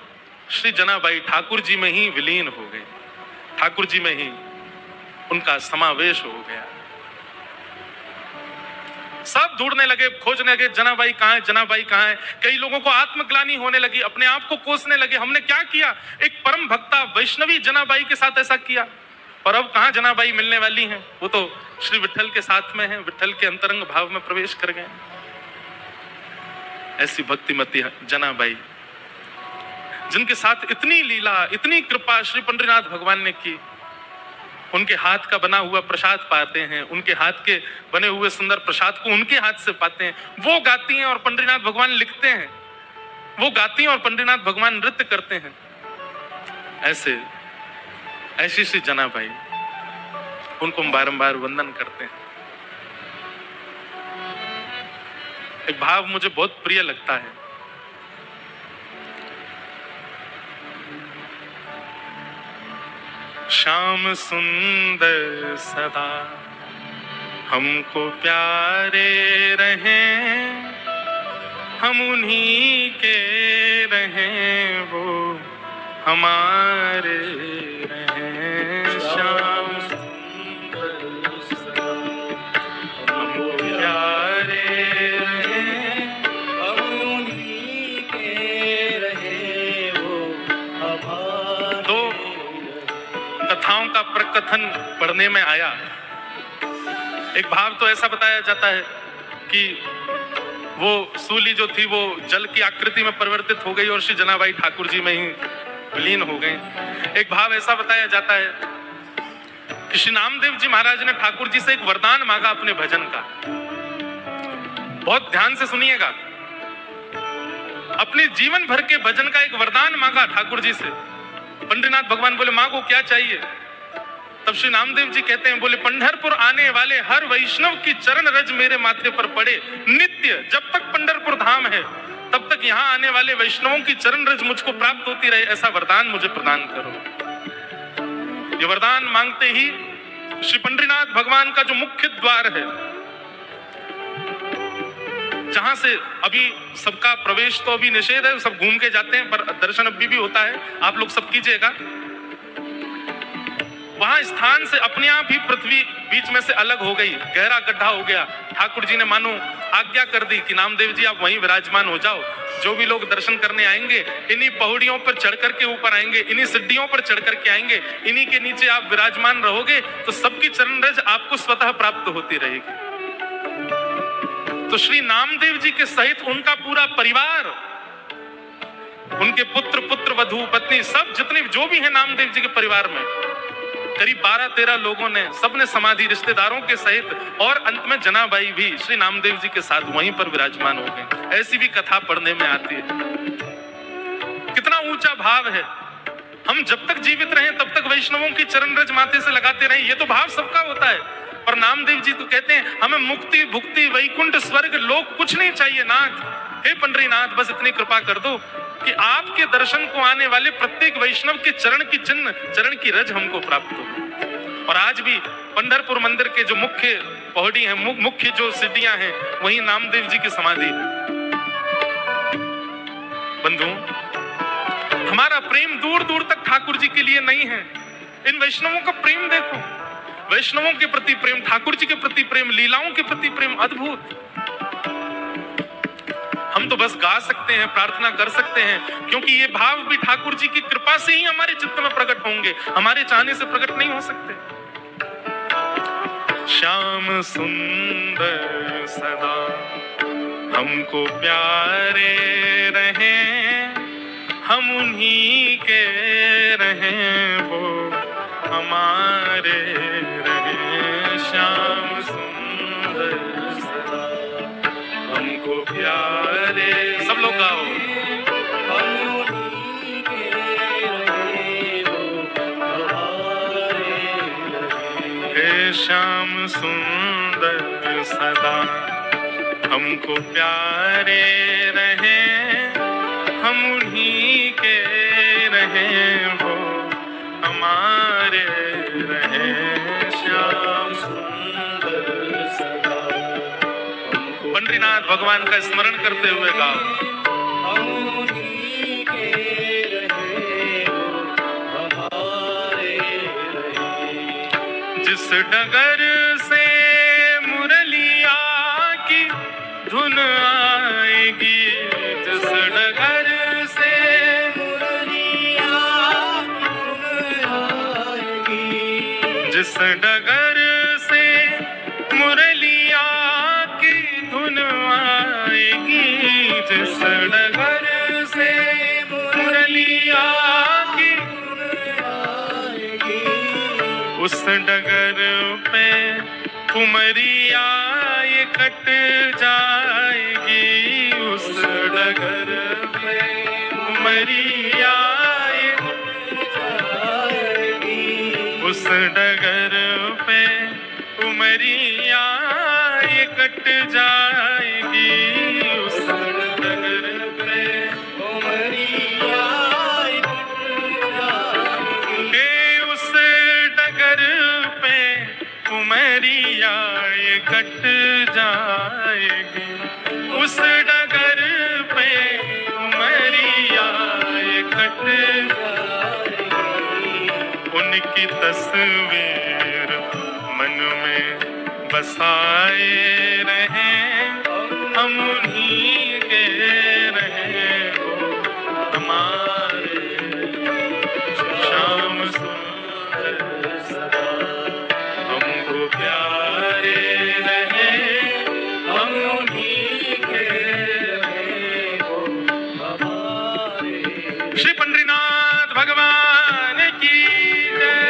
श्री जनाबाई ठाकुर जी में ही विलीन हो गई। ठाकुर जी में ही उनका समावेश हो गया। सब ढूंढने लगे, खोजने लगे, जनाबाई कहां है, जनाबाई कहां है। कई लोगों को आत्मग्लानि होने लगी, अपने आप को कोसने लगे, हमने क्या किया? एक परम भक्ता वैष्णवी जनाबाई के साथ ऐसा किया। और अब कहां जनाबाई मिलने वाली हैं? वो तो श्री विठल के साथ में है, विठल के अंतरंग भाव में प्रवेश कर गए। ऐसी भक्तिमती जनाबाई, जिनके साथ इतनी लीला, इतनी कृपा श्री पंडरीनाथ भगवान ने की। उनके हाथ का बना हुआ प्रसाद पाते हैं, उनके हाथ के बने हुए सुंदर प्रसाद को उनके हाथ से पाते हैं। वो गाती हैं और पंडरीनाथ भगवान लिखते हैं। वो गाती हैं और पंडरीनाथ भगवान नृत्य करते हैं। ऐसी श्री जनाबाई, उनको हम बारंबार वंदन करते हैं। एक भाव मुझे बहुत प्रिय लगता है। श्याम सुंदर सदा हमको प्यारे रहें, हम उन्हीं के रहें, वो हमारे रहें। श्याम सुंदर सदा हमको प्यारे रहें, हम उन्हीं के रहें, वो हमारे। तो कथाओं का प्रकथन पढ़ने में आया। एक भाव तो ऐसा बताया जाता है कि वो सूली जो थी वो जल की आकृति में परिवर्तित हो गई और श्री जनाबाई ठाकुर जी में ही विलीन हो गए। एक भाव ऐसा बताया जाता है कि श्री नामदेव जी महाराज ने ठाकुर जी से एक वरदान मांगा अपने भजन का। बहुत ध्यान से सुनिएगा। अपने जीवन भर के भजन का एक वरदान मांगा ठाकुर जी से। पंडरीनाथ भगवान बोले मांगो क्या चाहिए? तब श्री नामदेव जी कहते हैं, बोले पंढरपुर आने वाले हर वैष्णव की चरण रज मेरे माथे पर पड़े नित्य। जब तक पंढरपुर धाम है तब तक यहाँ आने वाले वैष्णवों की चरण रज मुझको प्राप्त होती रहे, ऐसा वरदान मुझे प्रदान करो। ये वरदान मांगते ही श्री पंडरीनाथ भगवान का जो मुख्य द्वार है, जहां से अभी सबका प्रवेश तो अभी निषेध है, सब घूम के जाते हैं, पर दर्शन अभी भी होता है, आप लोग सब कीजिएगा। वहां स्थान से अपने आप ही पृथ्वी बीच में से अलग हो गई, गहरा गड्ढा हो गया। ठाकुर जी ने मानो आज्ञा कर दी कि नामदेव जी आप वहीं विराजमान हो जाओ। जो भी लोग दर्शन करने आएंगे इन्हीं पहाड़ियों पर चढ़ करके ऊपर आएंगे, इन्हीं सीढ़ियों पर चढ़ करके आएंगे, इन्हीं के नीचे आप विराजमान रहोगे तो सबकी चरण रज आपको स्वतः प्राप्त होती रहेगी। तो श्री नामदेव जी के सहित उनका पूरा परिवार, उनके पुत्र, पुत्र वधू, पत्नी, सब जितने जो भी हैं नामदेव जी के परिवार में, करीब 12-13 लोगों ने, सबने समाधि रिश्तेदारों के सहित, और अंत में जनाबाई भी श्री नामदेव जी के साथ वहीं पर विराजमान हो गए। ऐसी भी कथा पढ़ने में आती है। कितना ऊंचा भाव है। हम जब तक जीवित रहें तब तक वैष्णवों की चरण रज माथे से लगाते रहें, ये तो भाव सबका होता है। पर नामदेव जी तो कहते हैं हमें मुक्ति, भुक्ति, वैकुंठ, स्वर्ग, लोक कुछ नहीं चाहिए नाथ। हे पंडरीनाथ, बस इतनी कृपा कर दो कि आपके दर्शन को आने वाले प्रत्येक वैष्णव के चरण की चिन्ह, चरण की रज हमको प्राप्त हो। और आज भी पंढरपुर मंदिर के जो मुख्य पौड़ी हैं, मुख्य जो सीढ़ियां हैं, वही नामदेव जी की समाधि है। बंधुओं, हमारा प्रेम दूर दूर तक ठाकुर जी के लिए नहीं है। इन वैष्णवों का प्रेम देखो, वैष्णवों के प्रति प्रेम, ठाकुर जी के प्रति प्रेम, लीलाओं के प्रति प्रेम अद्भुत। हम तो बस गा सकते हैं, प्रार्थना कर सकते हैं, क्योंकि ये भाव भी ठाकुर जी की कृपा से ही हमारे चित्त में प्रकट होंगे, हमारे चाहने से प्रकट नहीं हो सकते। श्याम सुंदर सदा हमको प्यारे रहें, हम उन्हीं के रहें, वो हमारे रहें। श्याम सुंदर सदा हमको प्यारे, सब लोग गाओ। हम उन्हीं के रहें, वो हमारे रहें। हे श्याम सुंदर सदा हमको प्यारे रहें, हम उन्हीं के रहें, वो हमारे रहें। श्याम सुंदर सदा हमको, पंडरीनाथ भगवान का स्मरण करते हुए गाओ। हम उन्हीं के रहें, वो हमारे रहें। जिस डगर से मुरलिया की धुन आएगी, जिस डगर से मुरलिया की धुन आएगी, जिस डगर से मुरलिया की धुन आएगी, जिस डगर से मुरलिया की धुन आएगी, उस डगर पे कुमरिया ये कट जाएगी, उस डगर पे कुमरिया ये कट जाएगी, उस डगर पे कुमरिया ये कट जाएगी, उस डगर पे कुमरिया ये कट जाएगी, उस डगर पे कुमरिया ये कट जाएगी, उस डगर पे कुमरिया ये कट जाएगी। उनकी तस्वीर मन में बसाए रहें, हम उन्हीं के रहें, वो हमारे। श्याम सुंदर सदा हमको प्यारे रहें, हम उन्हीं के रहें, वो हमारे। श्री पंडरीनाथ भगवान की जय।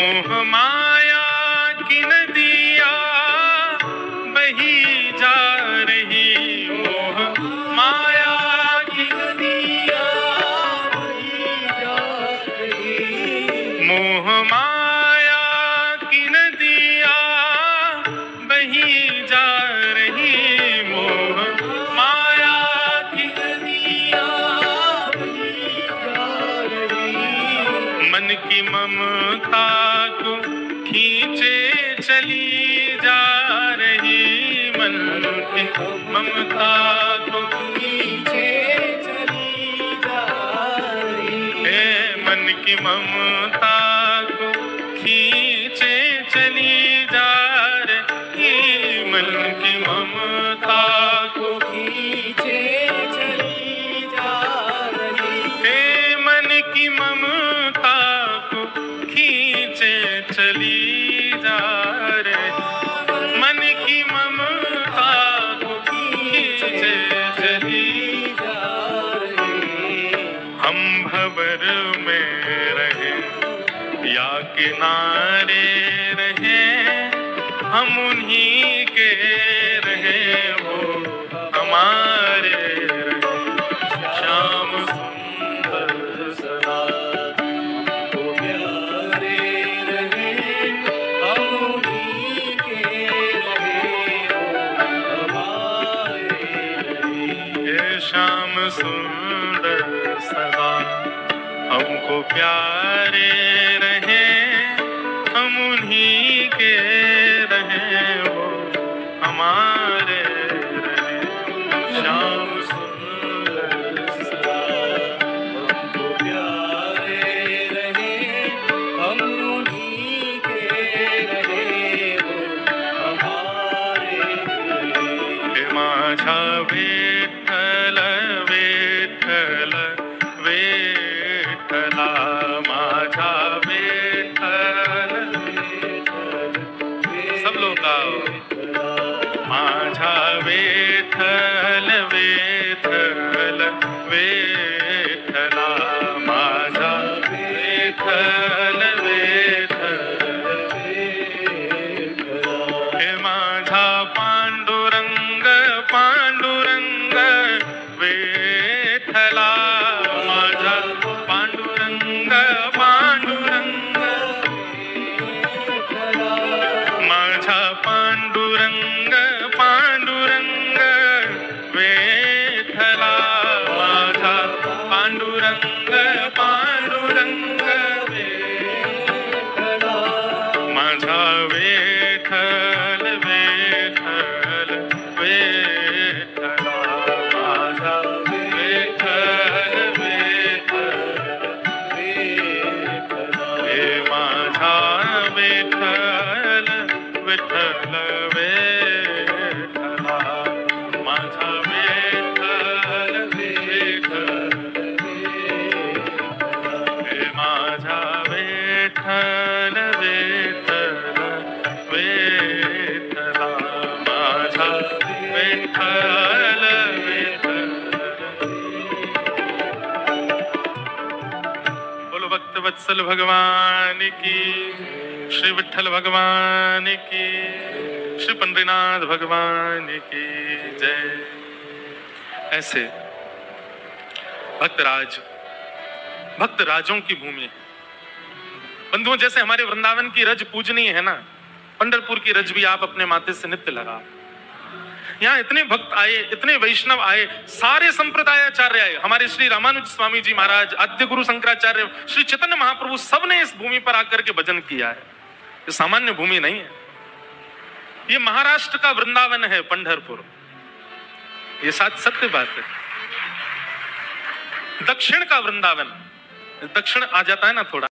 मोह माया की नदियाँ बही जा रही, मोह माया की नदियाँ बही जा रही, मोह माया की नदियाँ बही जा रही, मोह माया की नदियाँ बही जा रही। मन की ममता को खींचे चली जा रही, मन की ममता को खींचे चली जा रही, मन की ममता को खींचे चली जा रही, मन की ममता को खींचे चली जा रही, मन की ममता को खींचे चली जा रही, मन की ममता को खींचे चली जा रही। हम भंवर में रहे या किनारे रहे, हम उन्हीं के रहे, वो हमारे रहे। श्याम सुंदर सदा हमको प्यारे रहे, हम उन्हीं के रहे, वो हमारे रहे। श्याम सुंदर सदा हमको प्यारे रहे, हम उन्हीं के रहे, वो हमारे रहे। श्याम सुंदर सदा हमको प्यारे रहे, हम उन्हीं के रहे, वो हमारे रहे। माझा विठ्ठल विठ्ठल विठ्ठला, माझा विठ्ठल विठ्ठल, सब लोग गाओ। माझा विठ्ठल विठ्ठल विठ्ठला, माझा विठ्ठल विठ्ठल विठ्ठला, हे माझा पांडुरंग पांडुरंग विठ्ठला, माझा पांडुरंग पांडुरंग विठ्ठला, माझा पांडुरंग पांडुरंग विठ्ठला, माझा पांडुरंग पांडुरंग विठ्ठला, माझा विठ्ठल विठ्ठल विठ्ठला, माझा विठ्ठल विठ्ठल विठ्ठला, हे माझा विठ्ठल विठ्ठल विठ्ठला, माझा विठ्ठल विठ्ठल विठ्ठला, हे माझा विठ्ठल विठ्ठल विठ्ठला, माझा विठ्ठल विठ्ठल। बोलो भक्त वत्सल भगवान की, श्री विठ्ठल भगवान की, श्री पंडरीनाथ भगवान की जय। ऐसे भक्त राजों की भूमि है बंधुओं। जैसे हमारे वृंदावन की रज पूजनीय है ना, पंढरपुर की रज भी आप अपने माथे से नित्य लगा। यहाँ इतने भक्त आए, इतने वैष्णव आए, सारे संप्रदायाचार्य आए, हमारे श्री रामानुज स्वामी जी महाराज, आद्य गुरु शंकराचार्य, श्री चैतन्य महाप्रभु, सबने इस भूमि पर आकर के भजन किया है। ये सामान्य भूमि नहीं है, ये महाराष्ट्र का वृंदावन है पंढरपुर, ये सत्य बात है। दक्षिण का वृंदावन, दक्षिण आ जाता है ना थोड़ा,